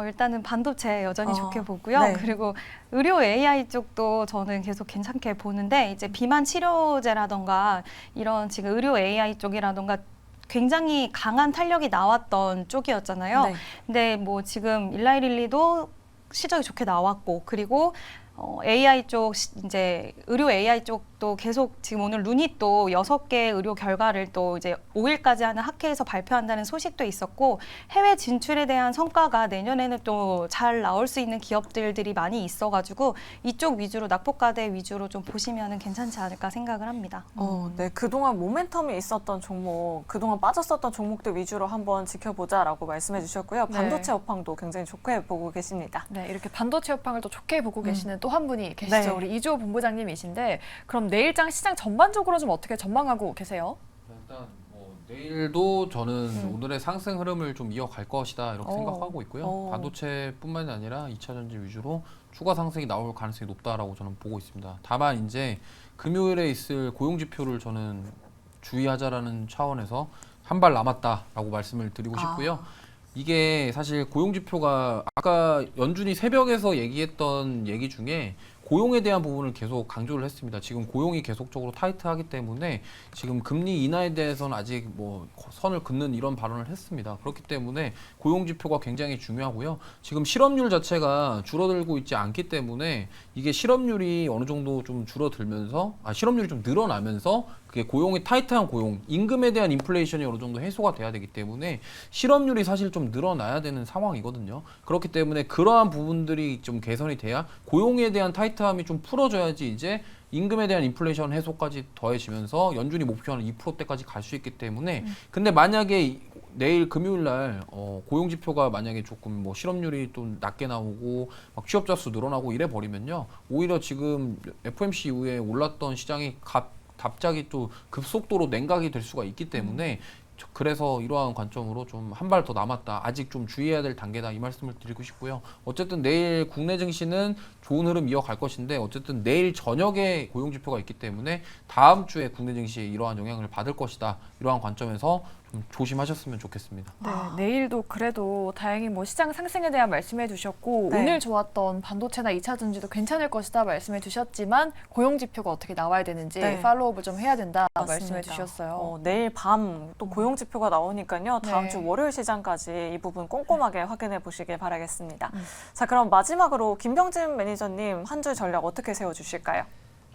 일단은 반도체 여전히 좋게 보고요. 네. 그리고 의료 AI 쪽도 저는 계속 괜찮게 보는데 이제 비만 치료제라던가 이런 지금 의료 AI 쪽이라던가 굉장히 강한 탄력이 나왔던 쪽이었잖아요. 네. 근데 뭐 지금 일라이릴리도 실적이 좋게 나왔고 그리고 AI 쪽 이제 의료 AI 쪽도 계속 지금 오늘 루닛도 6개 의료 결과를 또 이제 5일까지 하는 학회에서 발표한다는 소식도 있었고 해외 진출에 대한 성과가 내년에는 또 잘 나올 수 있는 기업들이 많이 있어가지고 이쪽 위주로 낙폭과대 위주로 좀 보시면은 괜찮지 않을까 생각을 합니다. 네, 그동안 모멘텀이 있었던 종목, 그동안 빠졌었던 종목들 위주로 한번 지켜보자라고 말씀해 주셨고요. 네. 반도체 업황도 굉장히 좋게 보고 계십니다. 네, 이렇게 반도체 업황을 또 좋게 보고 계시는 또 한 분이 계시죠. 네. 우리 이주호 본부장님이신데 그럼 내일장 시장 전반적으로 좀 어떻게 전망하고 계세요? 일단 뭐 내일도 저는 오늘의 상승 흐름을 좀 이어갈 것이다 이렇게 생각하고 있고요. 반도체뿐만이 아니라 2차 전지 위주로 추가 상승이 나올 가능성이 높다라고 저는 보고 있습니다. 다만 이제 금요일에 있을 고용 지표를 저는 주의하자라는 차원에서 한 발 남았다라고 말씀을 드리고 싶고요. 이게 사실 고용 지표가 아까 연준이 새벽에서 얘기했던 얘기 중에 고용에 대한 부분을 계속 강조를 했습니다. 지금 고용이 계속적으로 타이트하기 때문에 지금 금리 인하에 대해서는 아직 뭐 선을 긋는 이런 발언을 했습니다. 그렇기 때문에 고용 지표가 굉장히 중요하고요. 지금 실업률 자체가 줄어들고 있지 않기 때문에 이게 실업률이 어느 정도 좀 줄어들면서 실업률이 좀 늘어나면서 그게 고용이 타이트한 고용, 임금에 대한 인플레이션이 어느 정도 해소가 돼야 되기 때문에 실업률이 사실 좀 늘어나야 되는 상황이거든요. 그렇기 때문에 그러한 부분들이 좀 개선이 돼야 고용에 대한 타이트함이 좀 풀어져야지 이제 임금에 대한 인플레이션 해소까지 더해지면서 연준이 목표하는 2%대까지 갈 수 있기 때문에 근데 만약에 내일 금요일 날 고용 지표가 만약에 조금 뭐 실업률이 좀 낮게 나오고 막 취업자 수 늘어나고 이래 버리면요. 오히려 지금 FOMC 이후에 올랐던 시장이 갑자기 또 급속도로 냉각이 될 수가 있기 때문에 그래서 이러한 관점으로 좀 한 발 더 남았다. 아직 좀 주의해야 될 단계다. 이 말씀을 드리고 싶고요. 어쨌든 내일 국내 증시는 좋은 흐름 이어갈 것인데 어쨌든 내일 저녁에 고용 지표가 있기 때문에 다음 주에 국내 증시에 이러한 영향을 받을 것이다. 이러한 관점에서 좀 조심하셨으면 좋겠습니다. 네, 내일도 그래도 다행히 뭐 시장 상승에 대한 말씀해 주셨고 네. 오늘 좋았던 반도체나 2차 전지도 괜찮을 것이다 말씀해 주셨지만 고용 지표가 어떻게 나와야 되는지 네. 팔로우업을 좀 해야 된다 맞습니다. 말씀해 주셨어요. 내일 밤 또 고용 지표가 나오니까요. 다음 네. 주 월요일 시장까지 이 부분 꼼꼼하게 확인해 보시길 바라겠습니다. 자, 그럼 마지막으로 김병진 매니저님 한 주 전략 어떻게 세워주실까요?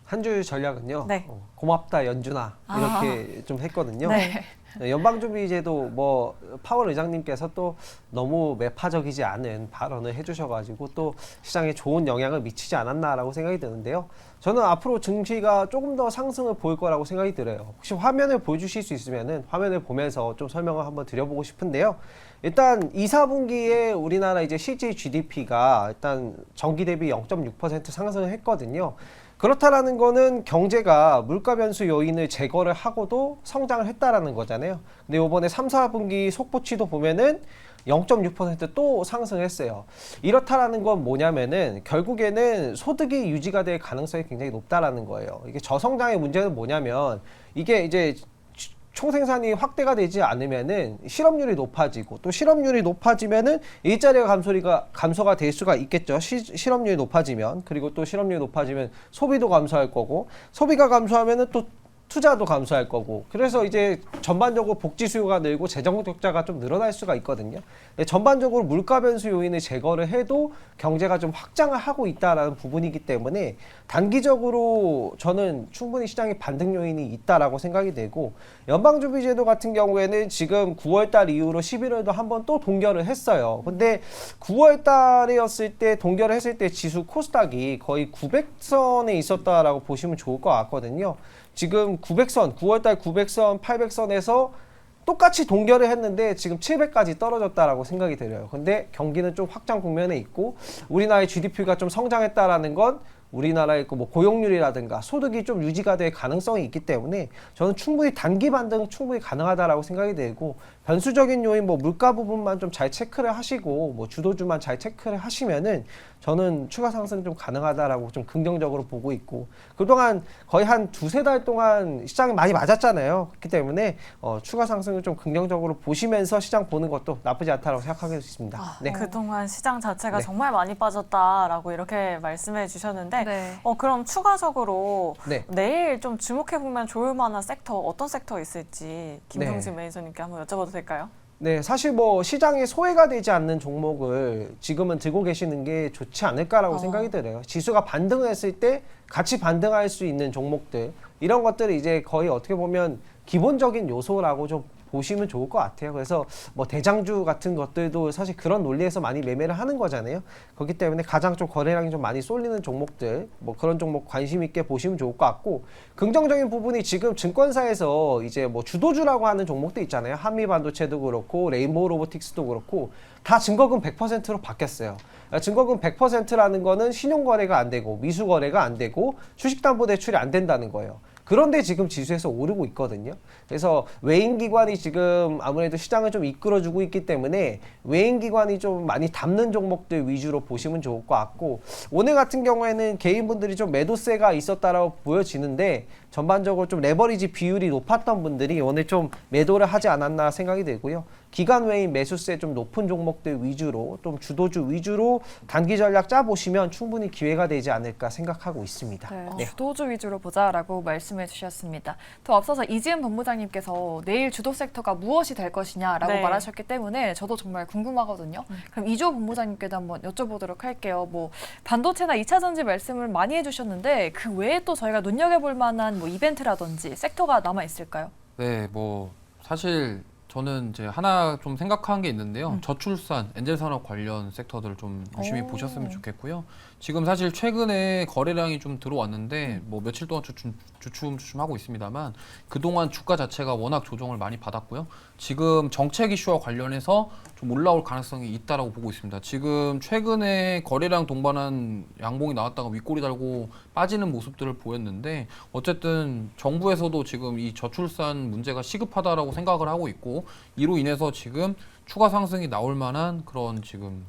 한 줄 전략은요. 네. 고맙다 연준아 이렇게 좀 했거든요. 네. 연방준비제도 뭐 파월 의장님께서 또 너무 매파적이지 않은 발언을 해주셔가지고 또 시장에 좋은 영향을 미치지 않았나라고 생각이 드는데요. 저는 앞으로 증시가 조금 더 상승을 보일 거라고 생각이 들어요. 혹시 화면을 보여주실 수 있으면은 화면을 보면서 좀 설명을 한번 드려보고 싶은데요. 일단 2, 4분기에 우리나라 이제 실질 GDP가 일단 전기 대비 0.6% 상승을 했거든요. 그렇다라는 거는 경제가 물가 변수 요인을 제거를 하고도 성장을 했다라는 거잖아요. 근데 이번에 3, 4분기 속보치도 보면은 0.6% 상승했어요. 이렇다라는 건 뭐냐면은 결국에는 소득이 유지가 될 가능성이 굉장히 높다라는 거예요. 이게 저성장의 문제는 뭐냐면 이게 이제 총생산이 확대가 되지 않으면은 실업률이 높아지고 또 실업률이 높아지면은 일자리가 감소가 될 수가 있겠죠. 실업률이 높아지면 그리고 또 실업률이 높아지면 소비도 감소할 거고 소비가 감소하면은 또 투자도 감소할 거고 그래서 이제 전반적으로 복지 수요가 늘고 재정 적자가 좀 늘어날 수가 있거든요. 전반적으로 물가 변수 요인을 제거를 해도 경제가 좀 확장을 하고 있다라는 부분이기 때문에 단기적으로 저는 충분히 시장에 반등 요인이 있다라고 생각이 되고 연방준비제도 같은 경우에는 지금 9월달 이후로 11월도 한번 또 동결을 했어요. 근데 9월달이었을 때 동결을 했을 때 지수 코스닥이 거의 900선에 있었다라고 보시면 좋을 것 같거든요. 지금 900선, 9월달 900선, 800선에서 똑같이 동결을 했는데 지금 700까지 떨어졌다라고 생각이 들어요. 근데 경기는 좀 확장 국면에 있고 우리나라의 GDP가 좀 성장했다라는 건 우리나라의 뭐 고용률이라든가 소득이 좀 유지가 될 가능성이 있기 때문에 저는 충분히 단기 반등 충분히 가능하다라고 생각이 되고 변수적인 요인 뭐 물가 부분만 좀 잘 체크를 하시고 뭐 주도주만 잘 체크를 하시면은 저는 추가 상승 좀 가능하다라고 좀 긍정적으로 보고 있고 그동안 거의 한 두세 달 동안 시장이 많이 맞았잖아요. 그렇기 때문에 추가 상승을 좀 긍정적으로 보시면서 시장 보는 것도 나쁘지 않다고 생각하고 있습니다. 네. 그동안 시장 자체가 네. 정말 많이 빠졌다라고 이렇게 말씀해 주셨는데 네. 그럼 추가적으로 네. 내일 좀 주목해 보면 좋을 만한 섹터 어떤 섹터 있을지 김병진 매니저님께 한번 여쭤봐도 될까요? 네, 사실 뭐 시장에 소외가 되지 않는 종목을 지금은 들고 계시는 게 좋지 않을까라고 생각이 들어요. 지수가 반등을 했을 때 같이 반등할 수 있는 종목들 이런 것들이 이제 거의 어떻게 보면 기본적인 요소라고 좀 보시면 좋을 것 같아요. 그래서 뭐 대장주 같은 것들도 사실 그런 논리에서 많이 매매를 하는 거잖아요. 그렇기 때문에 가장 좀 거래량이 좀 많이 쏠리는 종목들 뭐 그런 종목 관심 있게 보시면 좋을 것 같고 긍정적인 부분이 지금 증권사에서 이제 뭐 주도주라고 하는 종목도 있잖아요. 한미반도체도 그렇고 레인보우 로보틱스도 그렇고 다 증거금 100%로 바뀌었어요. 증거금 100%라는 거는 신용거래가 안 되고 미수거래가 안 되고 주식담보대출이 안 된다는 거예요. 그런데 지금 지수에서 오르고 있거든요. 그래서 외인기관이 지금 아무래도 시장을 좀 이끌어주고 있기 때문에 외인기관이 좀 많이 담는 종목들 위주로 보시면 좋을 것 같고 오늘 같은 경우에는 개인분들이 좀 매도세가 있었다라고 보여지는데 전반적으로 좀 레버리지 비율이 높았던 분들이 오늘 좀 매도를 하지 않았나 생각이 들고요. 기관 외인 매수세 좀 높은 종목들 위주로 좀 주도주 위주로 단기 전략 짜보시면 충분히 기회가 되지 않을까 생각하고 있습니다. 네, 주도주 위주로 보자라고 말씀해 주셨습니다. 더 앞서서 이지은 본부장님께서 내일 주도 섹터가 무엇이 될 것이냐라고 네. 말하셨기 때문에 저도 정말 궁금하거든요. 그럼 이주호 본부장님께도 한번 여쭤보도록 할게요. 뭐 반도체나 2차 전지 말씀을 많이 해주셨는데 그 외에 또 저희가 눈여겨볼 만한 뭐 이벤트라든지 섹터가 남아 있을까요? 네, 뭐 사실 저는 이제 하나 좀 생각한 게 있는데요. 저출산, 엔젤산업 관련 섹터들을 좀 유심히 보셨으면 좋겠고요. 지금 사실 최근에 거래량이 좀 들어왔는데 뭐 며칠 동안 주춤하고 있습니다만 그동안 주가 자체가 워낙 조정을 많이 받았고요. 지금 정책 이슈와 관련해서 좀 올라올 가능성이 있다라고 보고 있습니다. 지금 최근에 거래량 동반한 양봉이 나왔다가 윗꼬리 달고 빠지는 모습들을 보였는데 어쨌든 정부에서도 지금 이 저출산 문제가 시급하다라고 생각을 하고 있고 이로 인해서 지금 추가 상승이 나올 만한 그런 지금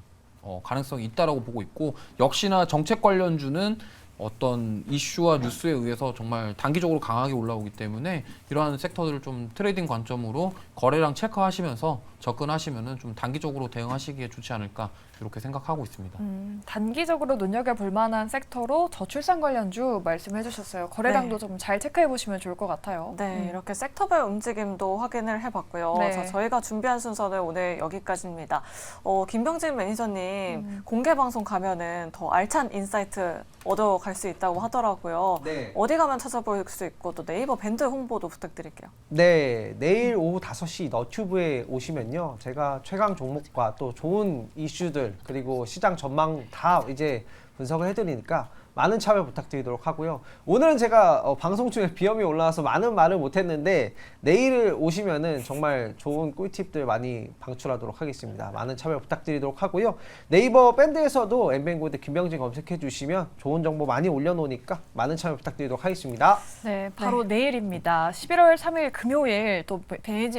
가능성이 있다라고 보고 있고 역시나 정책 관련주는 어떤 이슈와 뉴스에 의해서 정말 단기적으로 강하게 올라오기 때문에 이러한 섹터들을 좀 트레이딩 관점으로 거래량 체크하시면서 접근하시면은 좀 단기적으로 대응하시기에 좋지 않을까 이렇게 생각하고 있습니다. 단기적으로 눈여겨볼 만한 섹터로 저출산 관련주 말씀해 주셨어요. 거래량도 네. 좀 잘 체크해 보시면 좋을 것 같아요. 네, 이렇게 섹터별 움직임도 확인을 해봤고요. 네. 자, 저희가 준비한 순서는 오늘 여기까지입니다. 김병진 매니저님 공개 방송 가면은 더 알찬 인사이트 얻어갈 수 있다고 하더라고요. 네. 어디 가면 찾아볼 수 있고 또 네이버 밴드 홍보도 부탁드릴게요. 네, 내일 오후 5시 너튜브에 오시면요. 제가 최강 종목과 또 좋은 이슈들 그리고 시장 전망 다 이제 분석을 해드리니까 많은 참여 부탁드리도록 하고요. 오늘은 제가 방송 중에 비염이 올라와서 많은 말을 못했는데 내일 오시면은 정말 좋은 꿀팁들 많이 방출하도록 하겠습니다. 많은 참여 부탁드리도록 하고요. 네이버 밴드에서도 엠뱅고드 김병진 검색해 주시면 좋은 정보 많이 올려놓으니까 많은 참여 부탁드리도록 하겠습니다. 네, 바로 내일입니다. 11월 3일 금요일 또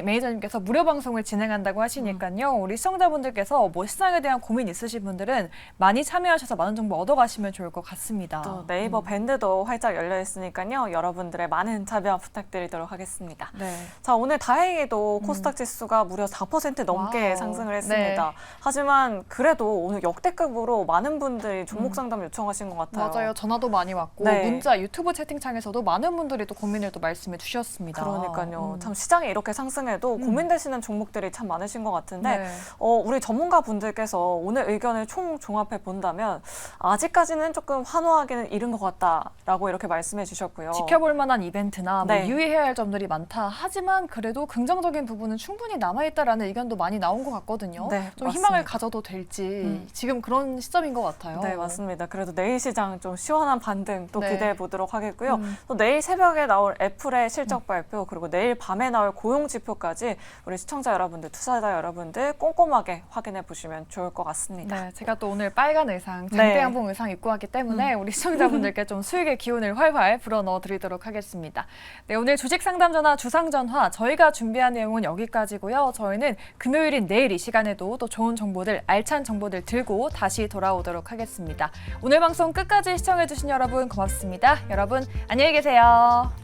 매니저님께서 무료 방송을 진행한다고 하시니까요. 우리 시청자분들께서 뭐 시장에 대한 고민 있으신 분들은 많이 참여하셔서 많은 정보 얻어가시면 좋을 것 같습니다. 있습니다. 또 네이버 밴드도 활짝 열려 있으니까요. 여러분들의 많은 참여 부탁드리도록 하겠습니다. 네. 자, 오늘 다행히도 코스닥 지수가 무려 4% 넘게 와우. 상승을 했습니다. 네. 하지만 그래도 오늘 역대급으로 많은 분들이 종목 상담 요청하신 것 같아요. 맞아요. 전화도 많이 왔고 네. 문자, 유튜브 채팅창에서도 많은 분들이 또 고민을 또 말씀해 주셨습니다. 그러니까요. 참 시장이 이렇게 상승해도 고민되시는 종목들이 참 많으신 것 같은데 네. 우리 전문가 분들께서 오늘 의견을 총 종합해 본다면 아직까지는 조금 환호하기는 이른 것 같다라고 이렇게 말씀해 주셨고요. 지켜볼 만한 이벤트나 뭐 네. 유의해야 할 점들이 많다. 하지만 그래도 긍정적인 부분은 충분히 남아있다라는 의견도 많이 나온 것 같거든요. 네, 좀 맞습니다. 희망을 가져도 될지 지금 그런 시점인 것 같아요. 네, 맞습니다. 그래도 내일 시장 좀 시원한 반등 또 네. 기대해 보도록 하겠고요. 또 내일 새벽에 나올 애플의 실적 발표 그리고 내일 밤에 나올 고용 지표까지 우리 시청자 여러분들, 투자자 여러분들 꼼꼼하게 확인해 보시면 좋을 것 같습니다. 네, 제가 또 오늘 빨간 의상, 네. 장대양봉 의상 입고 왔기 때문에 우리 시청자분들께 좀 수익의 기운을 활활 불어넣어 드리도록 하겠습니다. 네, 오늘 주식 상담 전화 주상 전화 저희가 준비한 내용은 여기까지고요. 저희는 금요일인 내일 이 시간에도 또 좋은 정보들, 알찬 정보들 들고 다시 돌아오도록 하겠습니다. 오늘 방송 끝까지 시청해 주신 여러분 고맙습니다. 여러분 안녕히 계세요.